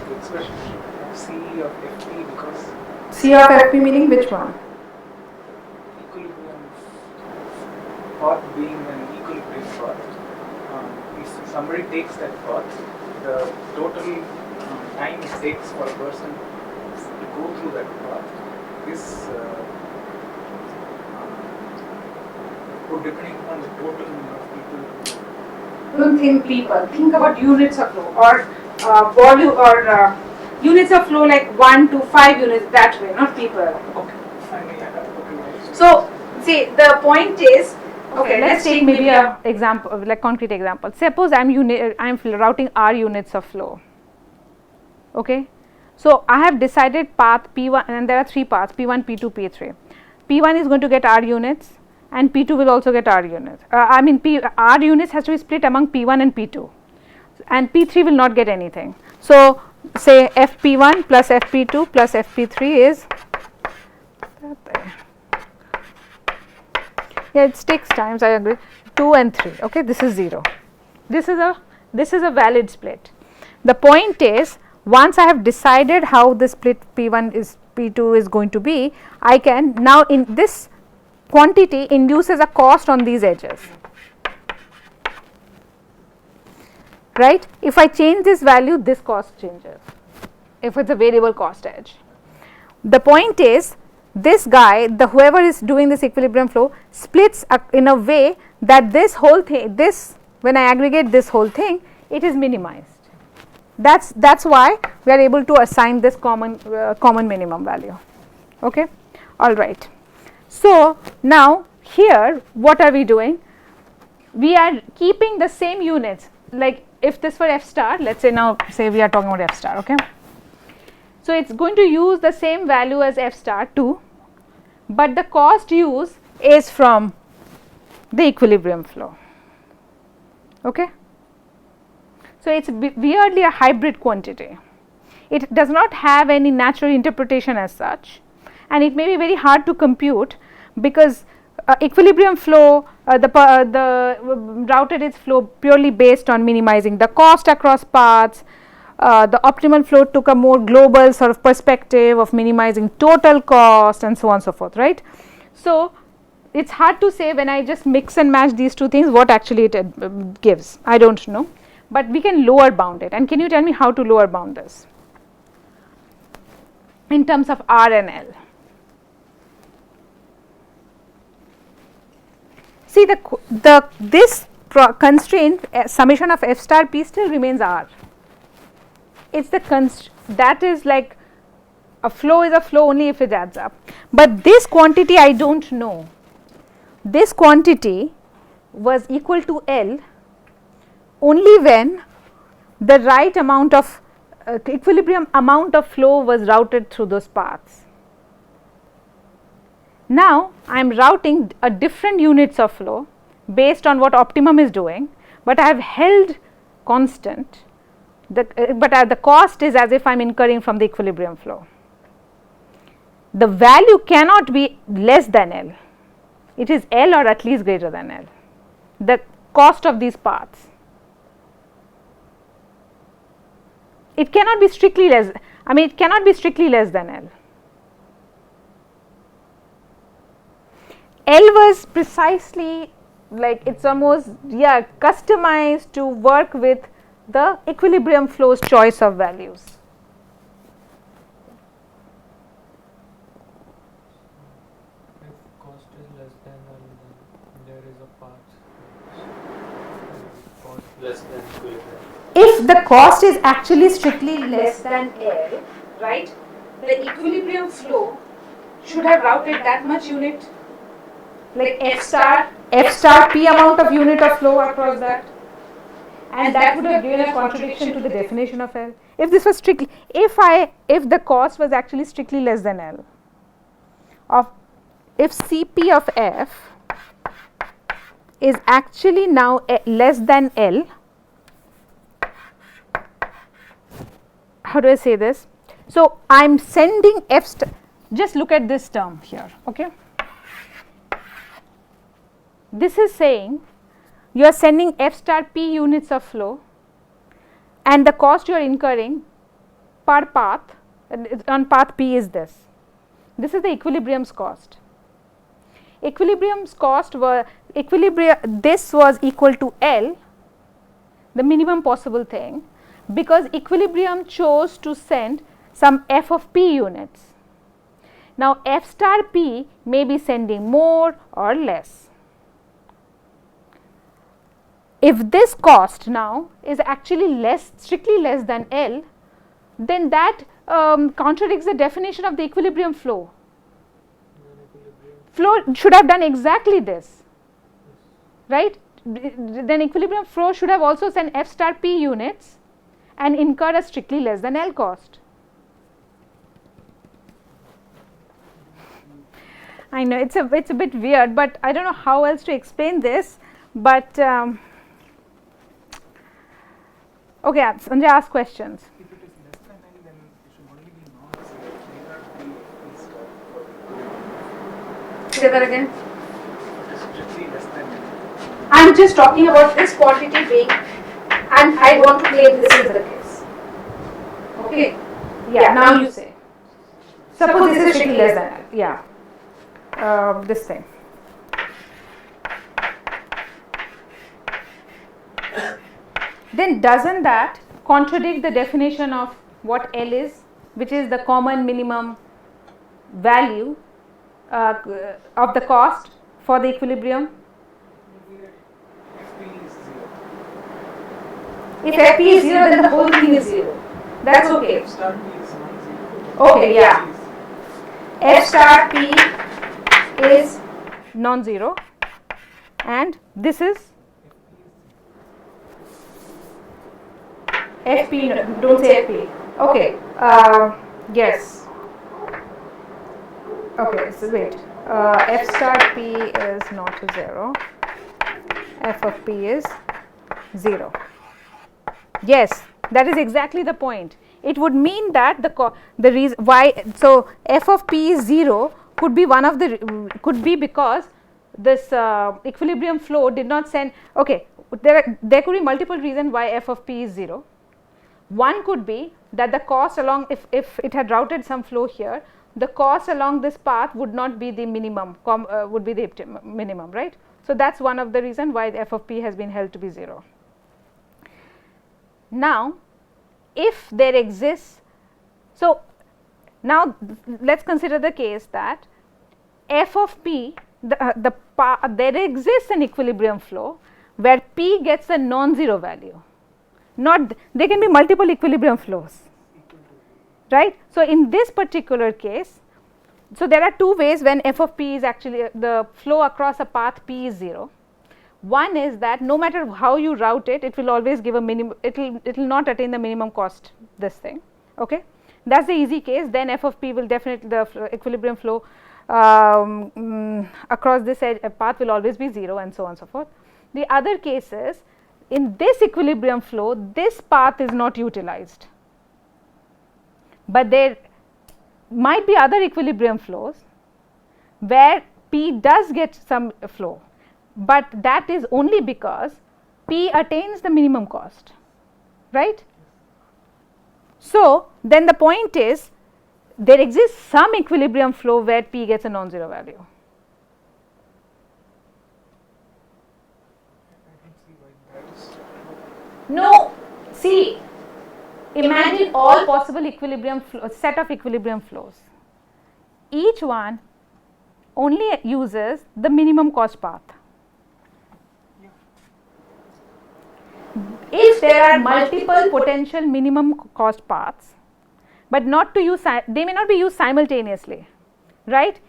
the expression of C of Ft because C of Fp meaning which one? equilibrium path being an equilibrium path. If somebody takes that path, the total time it takes for a person to go through that path is depending on the total number of people. Don't think people, think about units of flow or volume or units of flow like 1 to 5 units that way, not people. Okay, finally, okay. So, see, the point is, okay, let's take maybe a example, like concrete example. Suppose I'm routing R units of flow. Okay, so I have decided path P1, and there are 3 paths P1, P2, P3. P1 is going to get R units, and P2 will also get R units. R units has to be split among P1 and P2, and P3 will not get anything. So, say Fp1 plus Fp2 plus Fp3 is, yeah, it takes times, I agree, 2 and 3. Okay, this is 0. This is a valid split. The point is, once I have decided how the split P1 is P2 is going to be, I can now in this quantity induces a cost on these edges, right? If I change this value, this cost changes if it's a variable cost edge. The point is, this guy, whoever is doing this equilibrium flow, splits in a way that this whole thing, when I aggregate this whole thing, it is minimized. That's why we are able to assign this common minimum value. Okay, all right. So now here, what are we doing? We are keeping the same units. Like if this were f star, let's say now, say we are talking about f star. Okay, so it's going to use the same value as f star too, but the cost used is from the equilibrium flow. Okay, so it's weirdly a hybrid quantity. It does not have any natural interpretation as such, and it may be very hard to compute because equilibrium flow, the routed is flow purely based on minimizing the cost across paths. The optimal flow took a more global sort of perspective of minimizing total cost and so on and so forth, right? So it's hard to say when I just mix and match these two things what actually it gives. I don't know, but we can lower bound it. And can you tell me how to lower bound this in terms of R and L? See, this constraint summation of f star p still remains R. It's the that is like a flow is a flow only if it adds up. But this quantity I don't know. This quantity was equal to L only when the right amount of equilibrium amount of flow was routed through those paths. Now I am routing a different units of flow based on what optimum is doing, but I have held constant. But the cost is as if I am incurring from the equilibrium flow. The value cannot be less than L. It is L or at least greater than L. The cost of these paths. It cannot be strictly less. It cannot be strictly less than L. L was precisely like it's almost customized to work with the equilibrium flow's choice of values. If cost is less than L, then there is a path. Cost less than equilibrium. If the cost is actually strictly less than L, right, the equilibrium flow should have routed that much unit, like f star p amount of unit of flow across that, and that would have given a contradiction to the definition of L. If this was strictly, if the cost was actually strictly less than L, if Cp of f is actually now less than L, how do I say this? So I am sending f star, just look at this term here, okay. this is saying you are sending f star p units of flow and the cost you are incurring per path on path p is this. This is the equilibrium's cost. Equilibrium's cost were this was equal to L, the minimum possible thing, because equilibrium chose to send some f of p units. Now f star p may be sending more or less. If this cost now is actually strictly less than L, then that contradicts the definition of the equilibrium flow. Flow should have done exactly this, right? Then equilibrium flow should have also sent f star p units and incur a strictly less than L cost. I know it's a bit weird, but I don't know how else to explain this. But okay, Sanjay, ask questions. If it is less than L, then it should only be non-zero. Need not be P star for Say that again. it is strictly less than L. I am just talking about this quantity being, and I want to claim this is the case. Okay. Yeah. Now you say. Suppose this is strictly less than L. Yeah. This thing. Then doesn't that contradict the definition of what L is, which is the common minimum value of the cost for the equilibrium? FP is 0. If Fp is 0, then the whole thing is 0. That's okay. F star P is non-zero. Okay, yeah. F star P is non-zero and this is Fp, don't say Fp. Okay, yes. Okay, so wait, F star P is not 0, F of P is 0. Yes, that is exactly the point. It would mean that the reason why, so F of P is 0 could be could be because this equilibrium flow did not send. Okay, there could be multiple reasons why F of P is 0. One could be that the cost along, if it had routed some flow here, the cost along this path would not be the minimum, would be the minimum, right? So that's one of the reasons why the F of P has been held to be 0. Now, if there exists, so now let's consider the case that F of P, there exists an equilibrium flow where P gets a non-zero value. There can be multiple equilibrium flows, right? So in this particular case, so there are two ways when F of P is actually the flow across a path P is 0. One is that no matter how you route it, it will always give a minimum, it will not attain the minimum cost, this thing, okay. That is the easy case. Then F of P will definitely, the equilibrium flow across this path will always be 0 and so on and so forth. The other case is, in this equilibrium flow, this path is not utilized, but there might be other equilibrium flows where P does get some flow, but that is only because P attains the minimum cost, right. So then the point is, there exists some equilibrium flow where P gets a non-zero value. No, see, imagine all possible equilibrium set of equilibrium flows. Each one only uses the minimum cost path. If there are multiple potential minimum cost paths, but not to use, they may not be used simultaneously, right?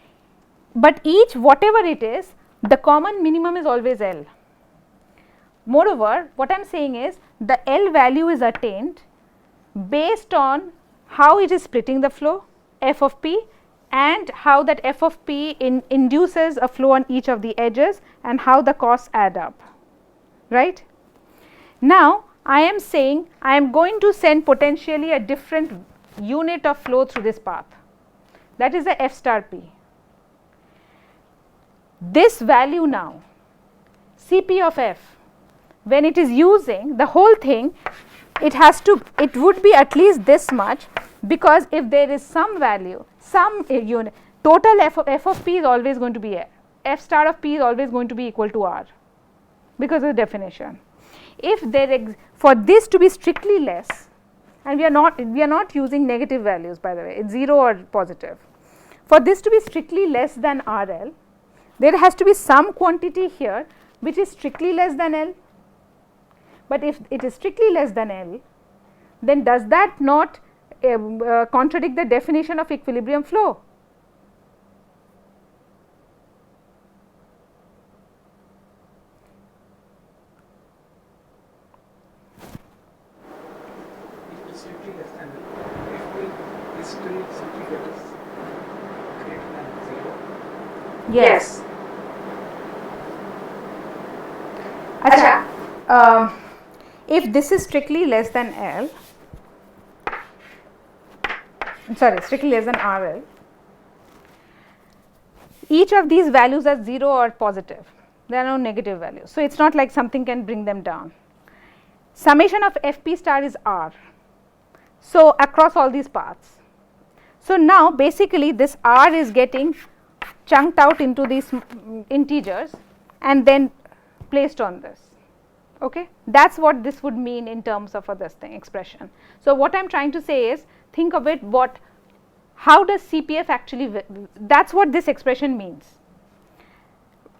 But each, whatever it is, the common minimum is always L. Moreover, what I am saying is the L value is attained based on how it is splitting the flow, F of P, and how that F of P induces a flow on each of the edges and how the costs add up, right. Now, I am saying I am going to send potentially a different unit of flow through this path, that is the F star P. This value now Cp of f, when it is using the whole thing, it would be at least this much, because if there is some value, some unit, total f of p is always going to be f star of p is always going to be equal to r, because of the definition. If there for this to be strictly less, and we are not using negative values, by the way, it's 0 or positive. For this to be strictly less than RL, there has to be some quantity here which is strictly less than L. But if it is strictly less than L, then does that not contradict the definition of equilibrium flow? If it is strictly less than L, if L is still something that is greater than 0. Yes. Acha, if this is strictly less than L, strictly less than RL, each of these values are 0 or positive, there are no negative values. So, it is not like something can bring them down. Summation of Fp star is R, so across all these paths. So, now basically this R is getting chunked out into these integers and then placed on this. Okay, that is what this would mean in terms of this thing expression. So, what I am trying to say is, think of it, how does CPF actually, that is what this expression means.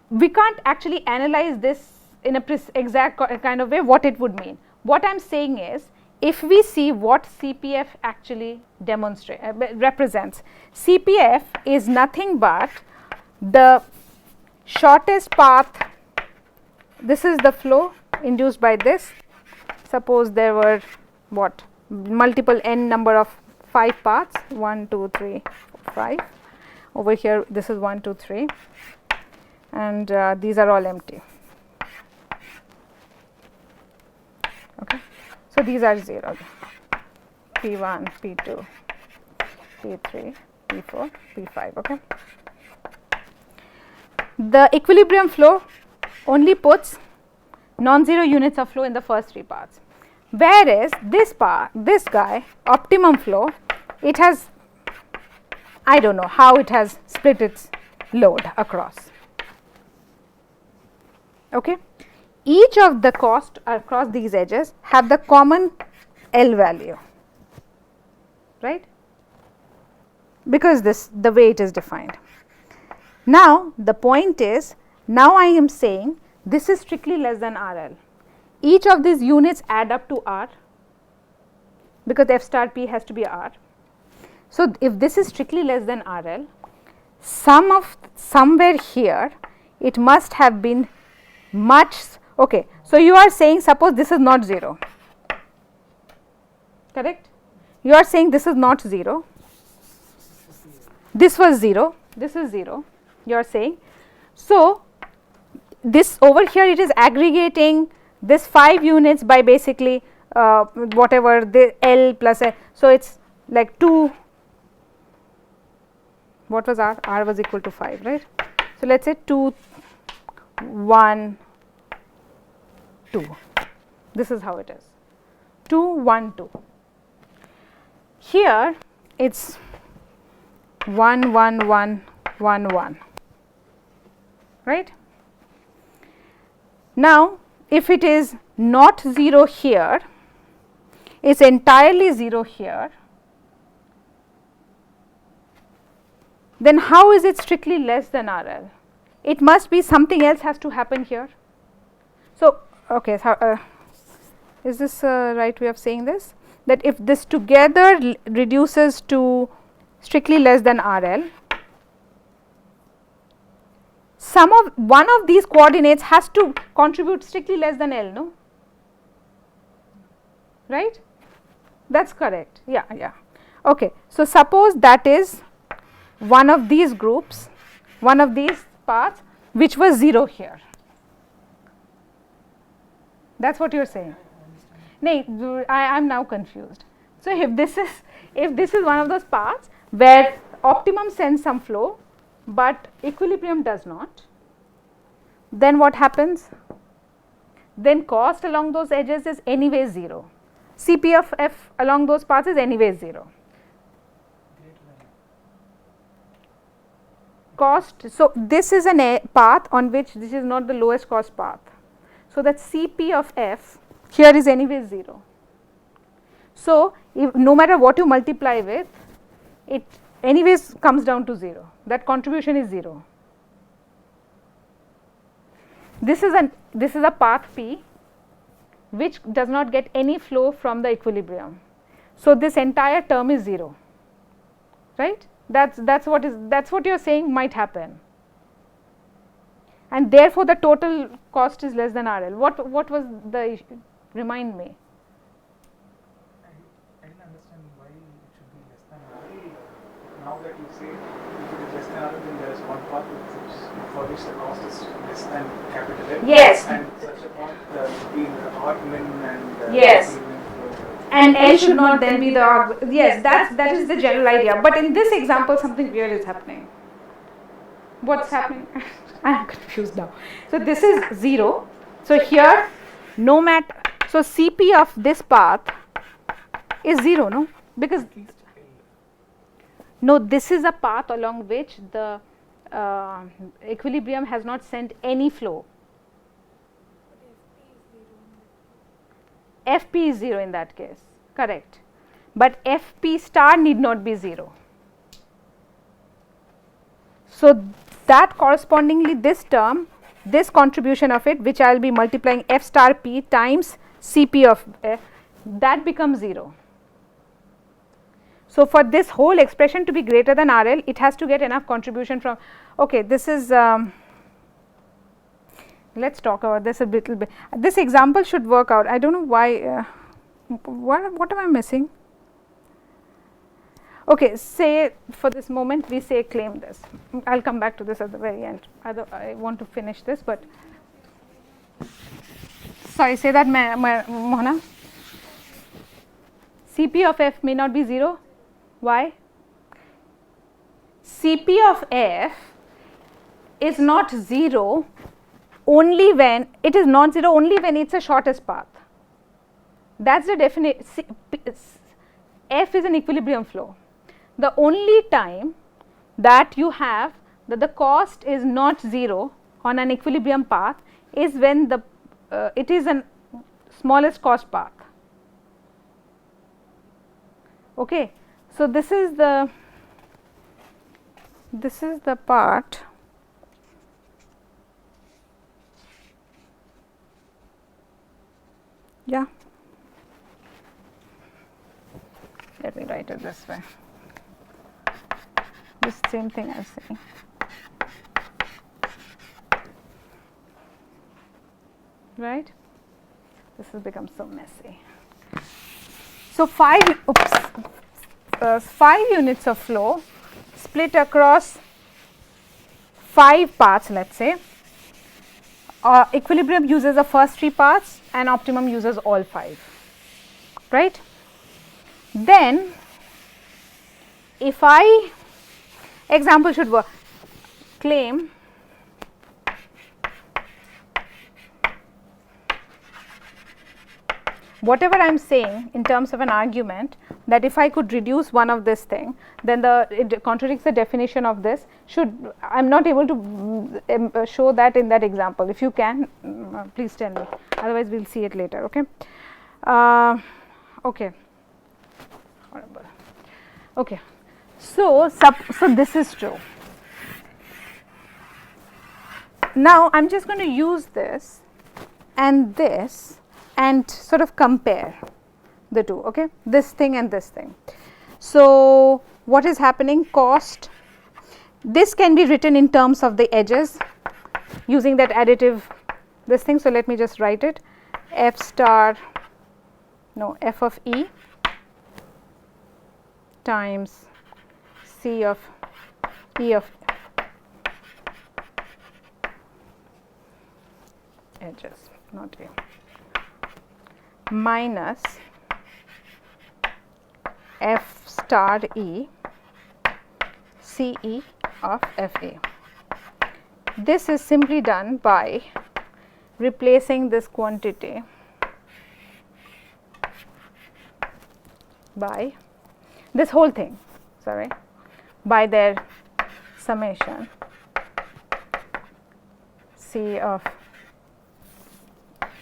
We can't actually analyze this in a exact kind of way what it would mean. What I am saying is, if we see what CPF actually represents, CPF is nothing but the shortest path. This is the flow induced by this. Suppose there were multiple n number of 5 paths, 1, 2, 3, 4, 5. Over here this is 1, 2, 3, and these are all empty. Okay. So, these are 0, P1, P2, P3, P4, P5. Okay. The equilibrium flow only puts non-zero units of flow in the first 3 paths, whereas this guy, optimum flow, it has, I do not know how it has split its load across. Okay. Each of the cost across these edges have the common L value, right, because the way it is defined. Now, the point is, now I am saying this is strictly less than RL. Each of these units add up to R, because f star p has to be R. So, if this is strictly less than RL, somewhere here it must have been much. Okay. So, you are saying, suppose this is not 0, correct? You are saying this is not 0, this was 0, this is 0, you are saying. So, this over here it is aggregating this 5 units by basically whatever the L plus L. So, it is like 2, what was R? R was equal to 5, right. So, let us say 2, 1, 2, this is how it is, 2, 1, 2. Here it is 1, 1, 1, 1, 1, right. Now, if it is not 0 here, it is entirely 0 here, then how is it strictly less than RL? It must be something else has to happen here. So, okay, so, is this right way of saying this? That if this together reduces to strictly less than RL, one of these coordinates has to contribute strictly less than L, no? Right? That is correct. Yeah, yeah. Okay. So, suppose that is one of these groups, one of these paths which was 0 here. That is what you are saying. No, I am now confused. So, if this is one of those paths where optimum sends some flow, but equilibrium does not, then what happens? then cost along those edges is anyway 0. Cp of f along those paths is anyway 0. Cost, so this is a path on which this is not the lowest cost path. So that Cp of f here is anyway 0. So if no matter what you multiply with, it anyways comes down to 0. That contribution is 0. This is a path P which does not get any flow from the equilibrium. So this entire term is 0, right? That's what you are saying might happen, and therefore the total cost is less than RL. What was the issue? Remind me. I didn't understand why it should be less than RL. Now that you say if it is less than RL, then there is one part for which the cost is less than capital F. Yes. And such a part being the odd min and Yes. even And L should not then be the yes, that is the general idea. But in this example, something weird is happening. What's happening? I am confused now. So this is 0. So here, no matter, so Cp of this path is 0, no? Because no, this is a path along which the equilibrium has not sent any flow. Fp is 0 in that case, correct, but Fp star need not be 0. So that correspondingly this term, this contribution of it, which I will be multiplying F star P times Cp of F, that becomes 0. So for this whole expression to be greater than RL, it has to get enough contribution from, okay, this is, let's talk about this a little bit. This example should work out. I don't know why, what am I missing? Okay, say for this moment we say claim this. I will come back to this at the very end. I want to finish this, but sorry, say that Mohana. Cp of f may not be 0. Why? Cp of f is not 0 only when it is non-zero, only when it's the shortest path. That's the definition. F is an equilibrium flow. The only time that you have that the cost is not 0 on an equilibrium path is when the it is an smallest cost path. Okay, so this is the part. Yeah, let me write it this way. This same thing I am saying. Right? This has become so messy. So 5 units of flow split across 5 paths, let's say. Equilibrium uses the first 3 paths and optimum uses all 5, right? Then if I, example should work, claim whatever I am saying in terms of an argument, that if I could reduce one of this thing, then it contradicts the definition of this. I am not able to show that in that example. If you can, please tell me, otherwise we will see it later. Okay. Okay. Okay. So this is true. Now I am just going to use this and sort of compare the two, okay, this thing and this thing. So what is happening? Cost, this can be written in terms of the edges using that additive this thing. So let me just write it, f of E times C of E of edges, not A, minus F star E C E of F A. This is simply done by replacing this quantity by this whole thing, sorry, by their summation C of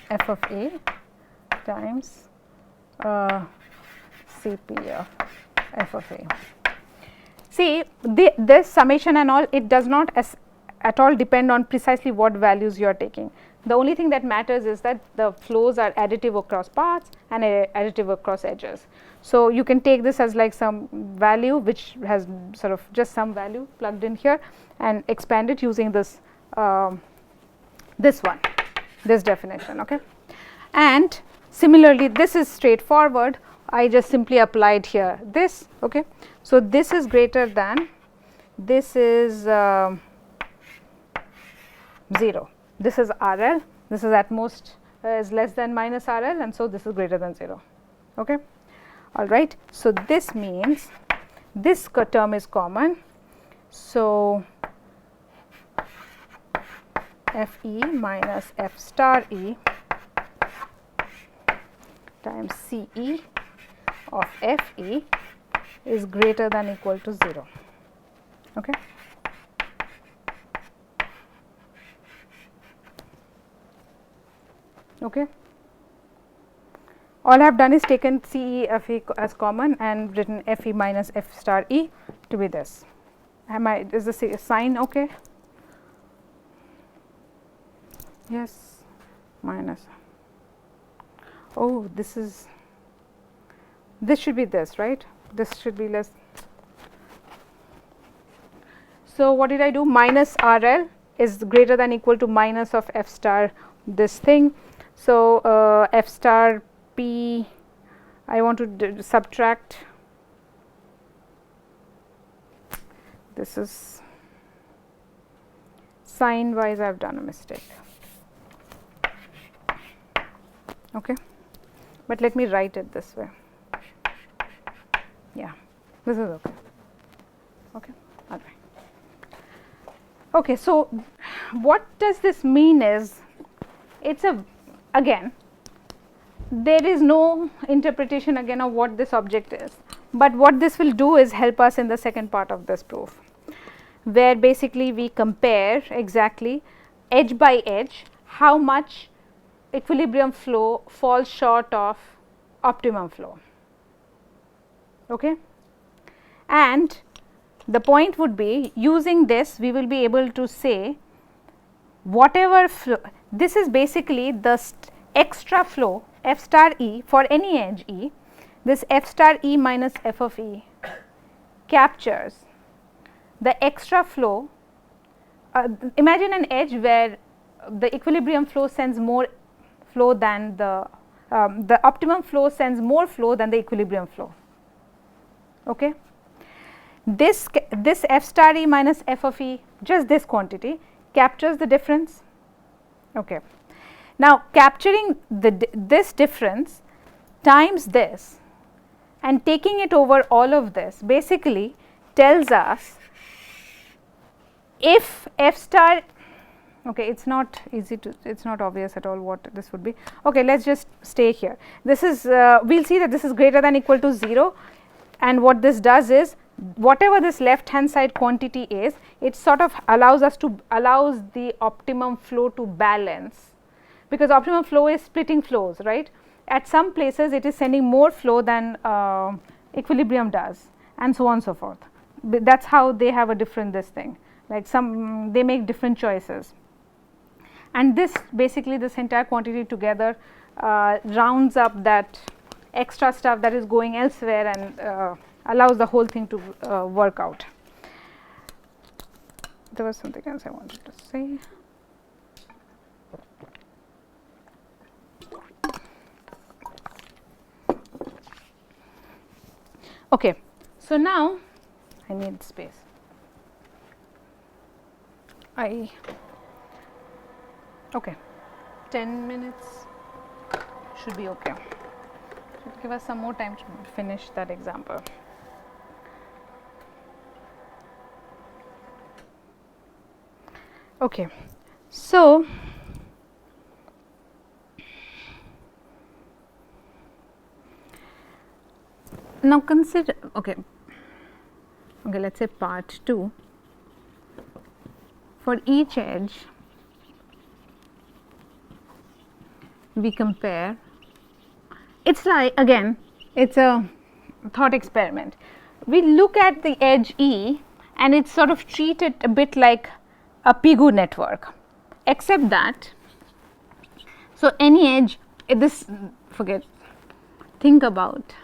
f of a times Cp of f of a. See, this summation and all, it does not at all depend on precisely what values you are taking. The only thing that matters is that the flows are additive across paths and additive across edges. So, you can take this as like some value which has sort of just some value plugged in here and expand it using this this one, this definition. Okay. And similarly, this is straightforward. I just simply applied here this. Okay. So, this is greater than, this is 0, this is RL, this is at most is less than minus RL, and so this is greater than 0. Okay. All right. So, this means this term is common. So, F e minus F star e times C e of F e is greater than equal to 0. Okay. Okay. All I have done is taken C e F e as common and written F e minus F star e to be this. Is the sign okay? Yes, minus. Oh, this should be this, right? This should be less. So, what did I do? Minus RL is greater than equal to minus of F star this thing. So, F star P, I want to subtract, this is sign wise I have done a mistake. Okay. But let me write it this way. Yeah, this is okay. Okay, all right. Okay, so what does this mean is, it's again, there is no interpretation again of what this object is, but what this will do is help us in the second part of this proof, where basically we compare exactly edge by edge how much equilibrium flow falls short of optimum flow. Okay. And the point would be, using this we will be able to say whatever flow, this is basically the extra flow F star e for any edge e, this F star e minus F of e captures the extra flow. Imagine an edge where the equilibrium flow sends more flow than the optimum flow sends more flow than the equilibrium flow. Okay. This F star e minus F of e, just this quantity, captures the difference. Okay. Now, capturing this difference times this and taking it over all of this basically tells us if F star, okay, it's not easy to, it's not obvious at all what this would be. Okay, let's just stay here. This is, we'll see that this is greater than equal to 0, and what this does is, whatever this left hand side quantity is, it sort of allows the optimum flow to balance, because optimum flow is splitting flows, right. At some places it is sending more flow than equilibrium does, and so on and so forth. That is how they have a different this thing, like some they make different choices, and this basically this entire quantity together rounds up that extra stuff that is going elsewhere and allows the whole thing to work out. There was something else I wanted to say. Okay, so now I need space. Okay, 10 minutes should be okay. Should give us some more time to finish that example. Okay, so Now consider, okay, let us say part 2, for each edge we compare, it is like, again it is a thought experiment. We look at the edge E and it is sort of treated a bit like a Pigou network, except that, so any edge, this forget, think about,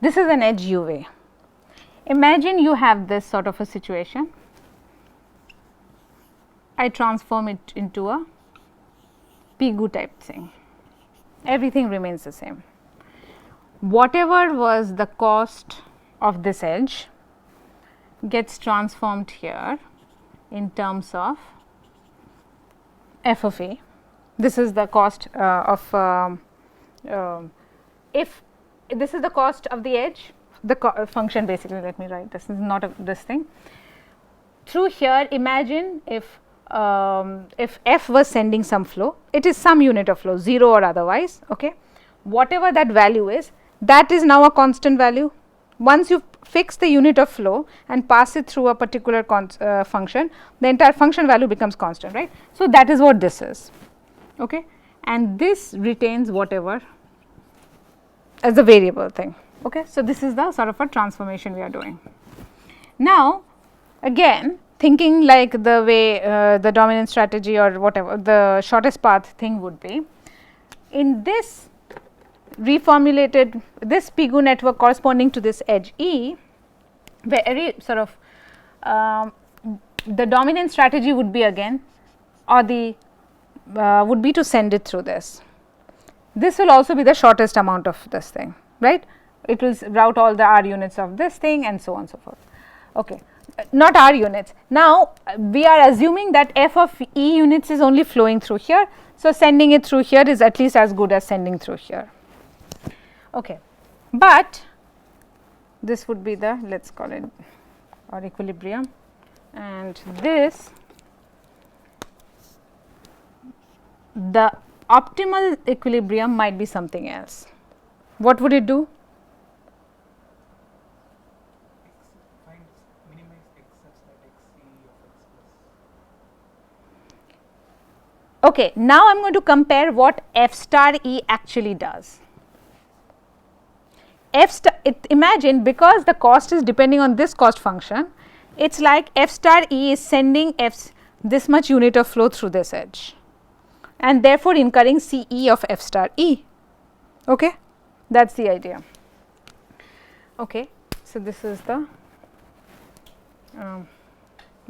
this is an edge UV. Imagine you have this sort of a situation, I transform it into a Pigou type thing, everything remains the same. Whatever was the cost of this edge gets transformed here in terms of f of a. This is the cost if this is the cost of the edge, the function basically, let me write this, is not this thing. Through here, imagine if f was sending some flow, it is some unit of flow, 0 or otherwise, okay. Whatever that value is, that is now a constant value. Once you fix the unit of flow and pass it through a particular function, the entire function value becomes constant, right. So, that is what this is, okay, and this retains whatever as a variable thing, okay. So, this is the sort of a transformation we are doing. Now, again thinking like the way the dominant strategy or whatever the shortest path thing would be, in this reformulated, this Pigou network corresponding to this edge E, very sort of the dominant strategy would be again, or the would be to send it through this. This will also be the shortest amount of this thing, right. It will route all the R units of this thing and so on and so forth, okay. Not R units. Now, we are assuming that f of E units is only flowing through here. So, sending it through here is at least as good as sending through here, okay. But this would be the, let us call it, or equilibrium, and this, the optimal equilibrium might be something else. What would it do? Okay, now I am going to compare what f star E actually does. F star, imagine because the cost is depending on this cost function, it is like f star E is sending this much unit of flow through this edge and therefore incurring C E of f star E, okay. That is the idea, okay. So, this is the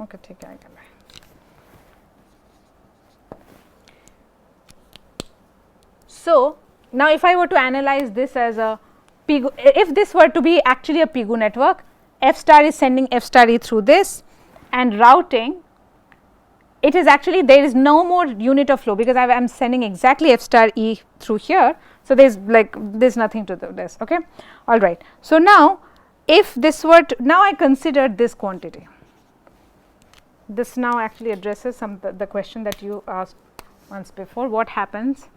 okay, take it. So, now if I were to analyze this as a Pigou, if this were to be actually a Pigou network, f star is sending f star E through this and routing, it is actually, there is no more unit of flow because I am sending exactly f star E through here. So, there is like there is nothing to this, okay, all right. So, now if this were to, now I consider this quantity, this now actually addresses the question that you asked once before, what happens.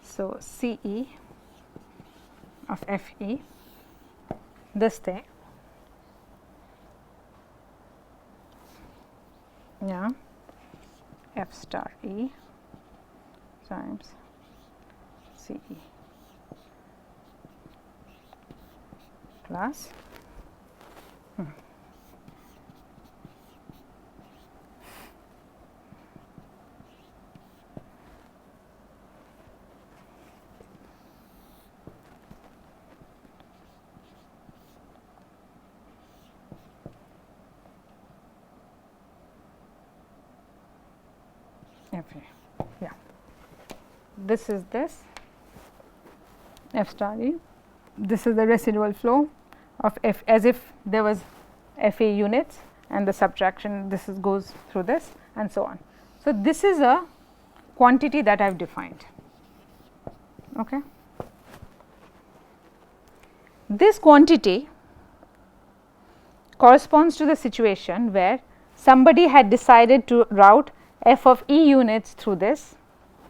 So, C E of F E, this thing, yeah, F star E times C E plus F A, yeah, this is this F star E, this is the residual flow of F, as if there was F A units and the subtraction, this is goes through this and so on. So, this is a quantity that I have defined, okay. This quantity corresponds to the situation where somebody had decided to route f of E units through this,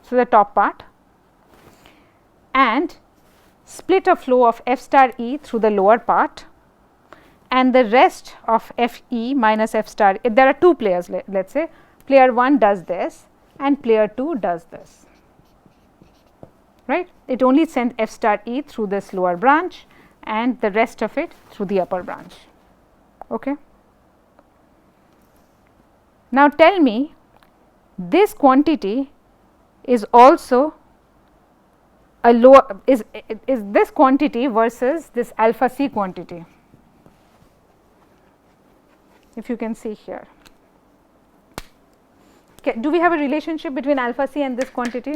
so the top part, and split a flow of f star e through the lower part, and the rest of f e minus f star, if there are two players, let us say player 1 does this and player 2 does this, right. It only sends f star e through this lower branch and the rest of it through the upper branch. Okay. Now tell me, this quantity is also a lower, is this quantity versus this alpha c quantity, if you can see here. Okay, do we have a relationship between alpha c and this quantity?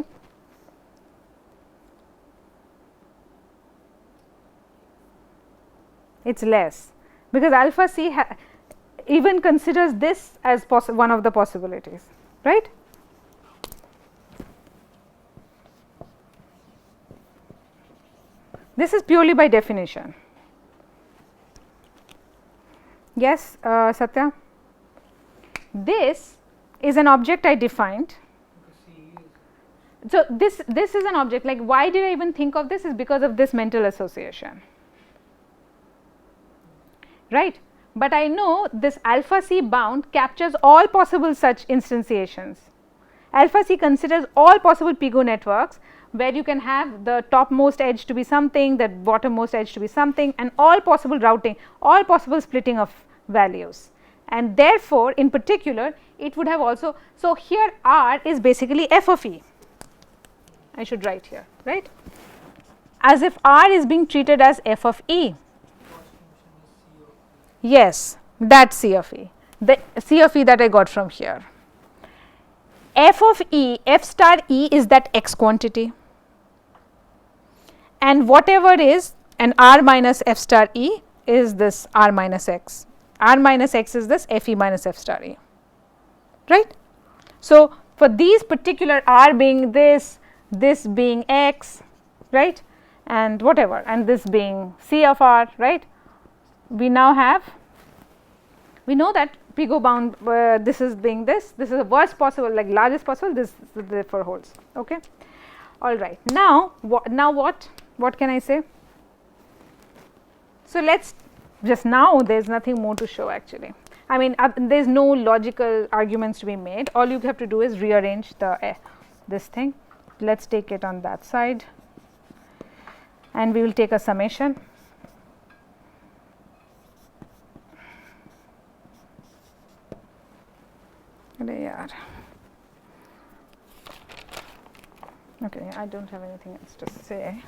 It is less, because alpha c even considers this as one of the possibilities, right. This is purely by definition. Yes, Satya? This is an object I defined. So, this is an object, like why did I even think of this, is because of this mental association, right. But I know this alpha c bound captures all possible such instantiations. Alpha c considers all possible Pigou networks, where you can have the topmost edge to be something, the bottommost edge to be something, and all possible routing, all possible splitting of values. And therefore, in particular it would have also, so here R is basically f of e, I should write here, right, as if R is being treated as f of e. Yes, that C of e, the C of e that I got from here. F of e, f star e is that x quantity, and whatever is an R minus f star e is this R minus x. R minus x is this f e minus f star e, right. So, for these particular R being this being x, right, and whatever, and this being C of R, right, we now have, we know that Pigou bound, this is being this is the worst possible, like largest possible, this therefore holds. Okay. All right. Now, what can I say? So, let us just, now there is nothing more to show actually. I mean, there is no logical arguments to be made, all you have to do is rearrange the this thing. Let us take it on that side, and we will take a summation. Okay, I do not have anything else to say.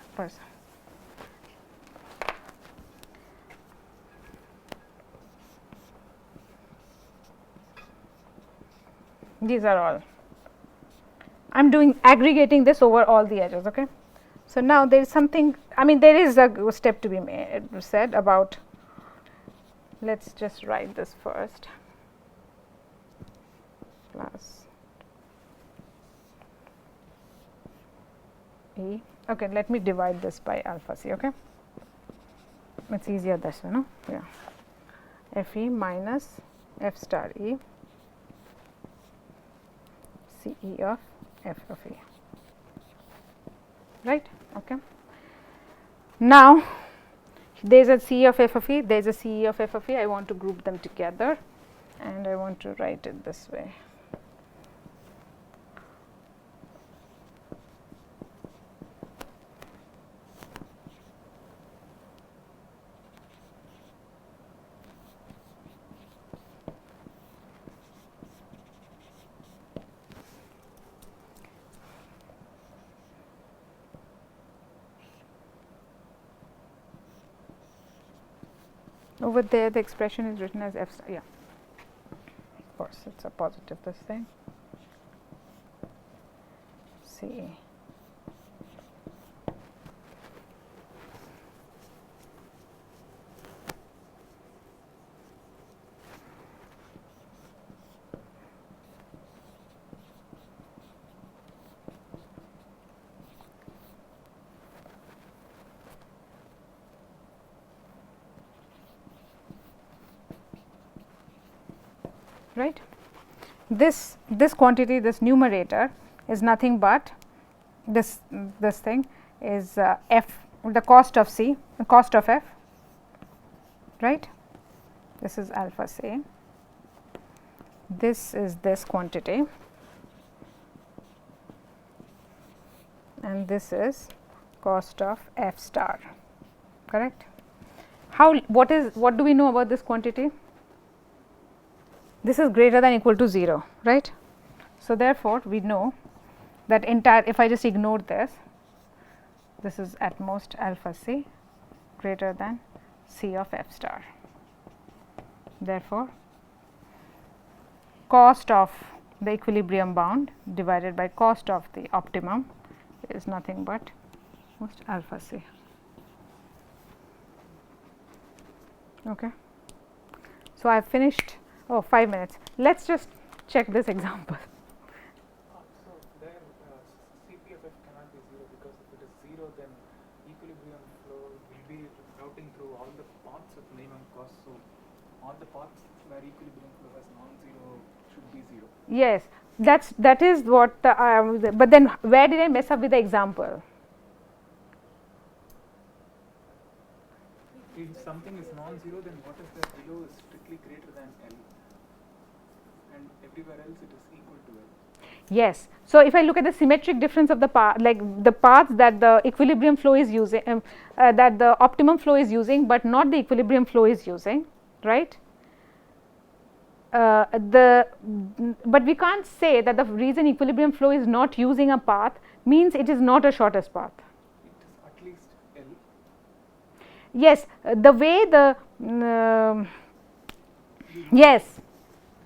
These are all. I am doing aggregating this over all the edges. Okay. So, now there is something, I mean there is a step to be said about, let us just write this first, plus e. Okay, let me divide this by alpha c. Okay, it is easier this way, no? Yeah, f e minus f star e c e of f of e, right. Okay. Now, there is a c of f of e, there is a c e of f of e. I want to group them together, and I want to write it this way. Over there the expression is written as f star, yeah, of course it is a positive this thing, C. Right. This quantity, this numerator is nothing but this thing is f, the cost of C, the cost of f, right. This is alpha C, this is this quantity, and this is cost of f star, correct. What do we know about this quantity? This is greater than equal to 0, right. So, therefore, we know that if I just ignore this is at most alpha C greater than C of f star. Therefore, cost of the equilibrium bound divided by cost of the optimum is nothing but most alpha C. Okay. So, I have finished 5 minutes. Let us just check this example. So there CP of f cannot be 0 because if it is 0 then equilibrium flow will be routing through all the paths with minimum cost. So all the paths where equilibrium flow has non-zero should be 0. Yes, that is what but then where did I mess up with the example? If something is non-zero, then what is there below is strictly greater than L, and everywhere else it is equal to L. Yes. So, if I look at the symmetric difference of the path, like the paths that the equilibrium flow is using, that the optimum flow is using, but not the equilibrium flow is using, right. But we can't say that the reason equilibrium flow is not using a path means it is not a shortest path. It is at least L. Yes, the way the yes.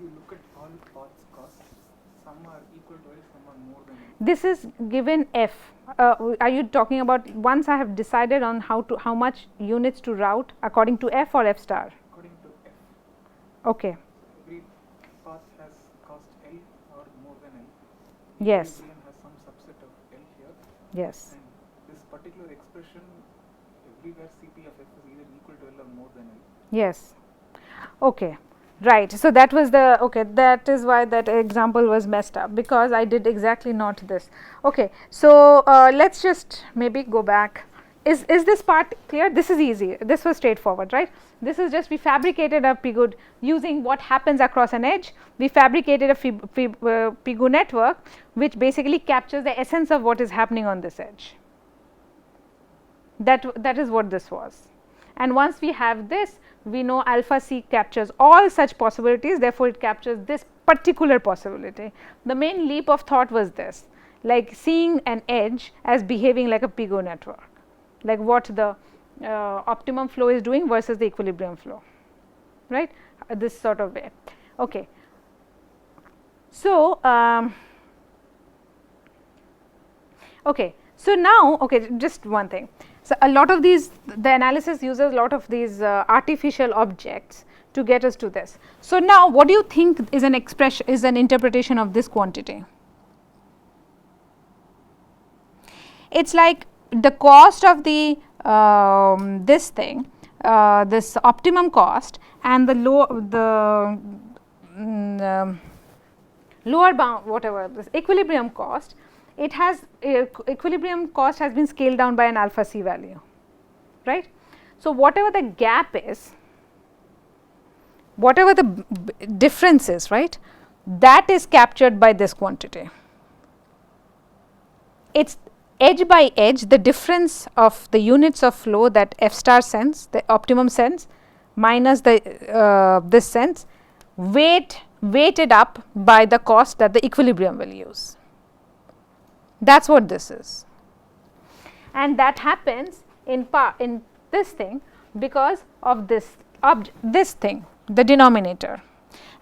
You look at all paths costs, some are equal to L, some are more than L. This is given f. Are you talking about once I have decided on how much units to route according to f or f star? According to F. Okay. Every path has cost L or more than L. Yes. Equilibrium has some subset of L here. Yes. And this particular expression, everywhere Cp of f is either equal to L or more than L. Yes. Okay. Right. So, that was the that is why that example was messed up, because I did exactly not this. Okay. So, let us just maybe go back. Is this part clear? This is easy. This was straightforward, right. This is just we fabricated a Pigou using what happens across an edge. We fabricated a Pigou network which basically captures the essence of what is happening on this edge. That is what this was. And once we have this, we know alpha C captures all such possibilities, therefore, it captures this particular possibility. The main leap of thought was this, like seeing an edge as behaving like a Pigou network, like what the optimum flow is doing versus the equilibrium flow, right, this sort of way. Okay. So, okay. So, now just one thing. So, a lot of these, the analysis uses a lot of these artificial objects to get us to this. So, now what do you think is an expression, is an interpretation of this quantity? It is like the cost of the this thing, this optimum cost, and the lower bound, whatever this equilibrium cost. It has equilibrium cost has been scaled down by an alpha C value, right. So, whatever the gap is, whatever the difference is, right, that is captured by this quantity. It is edge by edge, the difference of the units of flow that f star sends, the optimum sends, minus the this sends, weighted up by the cost that the equilibrium will use. That is what this is, and that happens in this thing because of this thing, the denominator,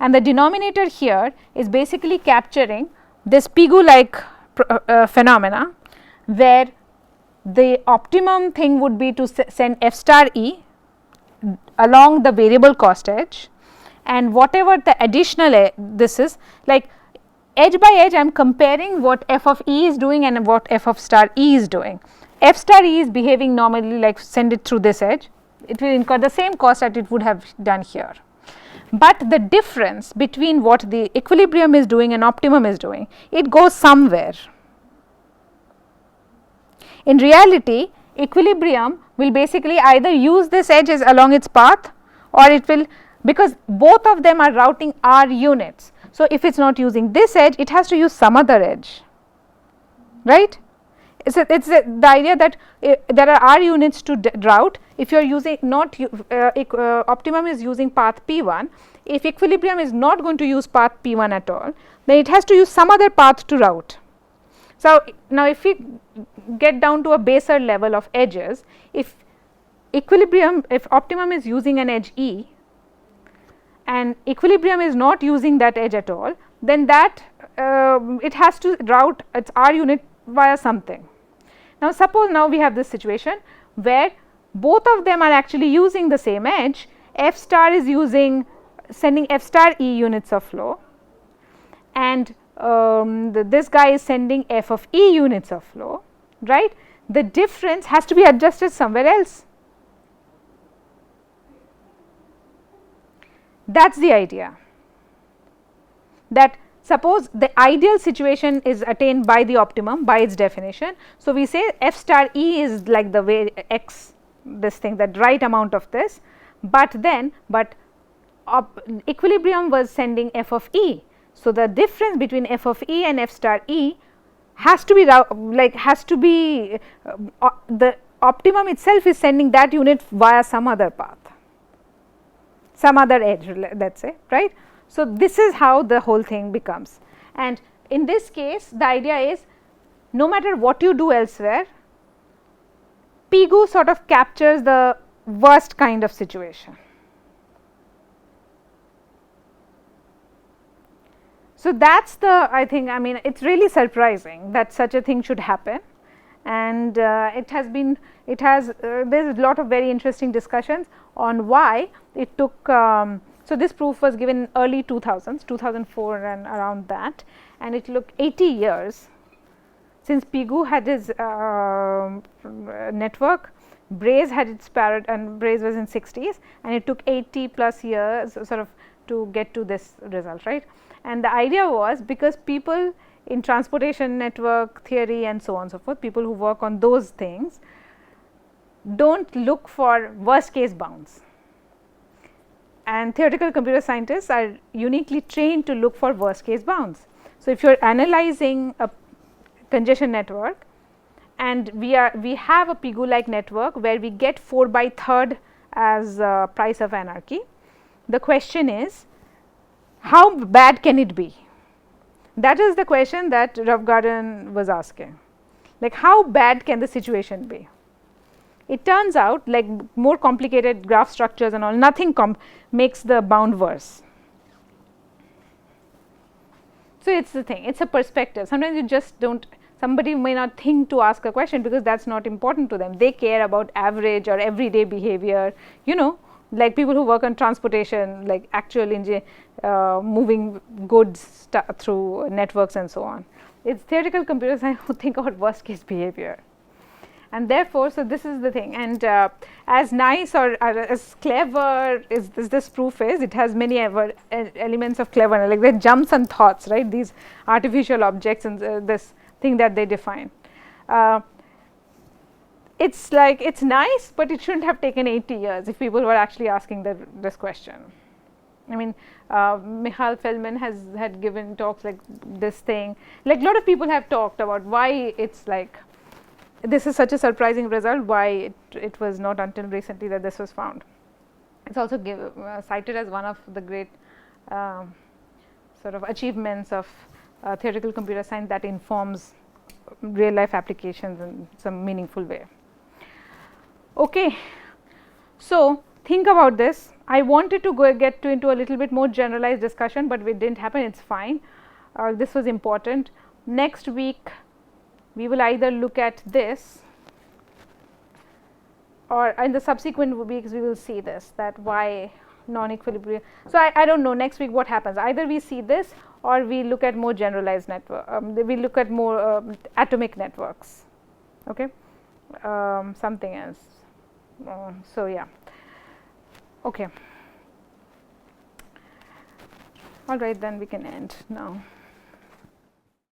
and the denominator here is basically capturing this Pigou-like phenomena, where the optimum thing would be to send f star E along the variable cost edge, and whatever the additional this is, like edge by edge I am comparing what f of E is doing and what f of star E is doing. F star E is behaving normally like send it through this edge, it will incur the same cost that it would have done here. But the difference between what the equilibrium is doing and optimum is doing, it goes somewhere. In reality, equilibrium will basically either use this edge as along its path, or it will, because both of them are routing R units. So, if it is not using this edge, it has to use some other edge, right. It is the idea that there are R units to route. If you are using not optimum is using path P1, if equilibrium is not going to use path P1 at all, then it has to use some other path to route. So, now if we get down to a baser level of edges, if equilibrium, if optimum is using an edge E and equilibrium is not using that edge at all, then that it has to route its R unit via something. Now, suppose now we have this situation where both of them are actually using the same edge, f star is using sending f star E units of flow, and this guy is sending f of E units of flow, right. The difference has to be adjusted somewhere else. That is the idea, that suppose the ideal situation is attained by the optimum by its definition. So, we say f star E is like the way x, this thing, that right amount of this, but then equilibrium was sending f of E. So, the difference between f of E and f star E has to be the optimum itself is sending that unit via some other path, some other edge, let us say, right. So, this is how the whole thing becomes, and in this case the idea is no matter what you do elsewhere, Pigou sort of captures the worst kind of situation. So, that is the, I think, I mean, it is really surprising that such a thing should happen, and it has been, there is a lot of very interesting discussions on why it took. So, this proof was given in early 2000s, 2004 and around that, and it took 80 years since Pigou had his network, Braze had its parrot, and Braze was in 60s, and it took 80 plus years sort of to get to this result, right. And the idea was because people in transportation network theory and so on and so forth, people who work on those things do not look for worst case bounds, and theoretical computer scientists are uniquely trained to look for worst case bounds. So, if you are analyzing a congestion network and we have a Pigou-like network where we get 4/3 as price of anarchy, the question is how bad can it be? That is the question that Ravgarden was asking, like how bad can the situation be? It turns out like more complicated graph structures and all, nothing makes the bound worse. So, it is the thing, it is a perspective. Sometimes you just do not, somebody may not think to ask a question because that is not important to them. They care about average or everyday behavior, you know, like people who work on transportation, like actual moving goods through networks and so on. It is theoretical computer science who think about worst case behavior. And therefore, so this is the thing, and as nice or as clever as this proof is, it has many elements of cleverness, like the jumps and thoughts, right, these artificial objects and this thing that they define. It's like, it's nice, but it shouldn't have taken 80 years if people were actually asking this question. I mean, Michael Feldman had given talks like this thing, like a lot of people have talked about why it's like, this is such a surprising result, why it was not until recently that this was found. It is also cited as one of the great sort of achievements of theoretical computer science that informs real life applications in some meaningful way. Okay. So, think about this. I wanted to get into a little bit more generalized discussion, but it did not happen, it is fine. This was important. Next week we will either look at this, or in the subsequent weeks we will see this, that why non-equilibrium. So, I do not know next week what happens, either we see this or we look at more generalized network, we look at more atomic networks, okay, something else. So, yeah, okay, all right, then we can end now.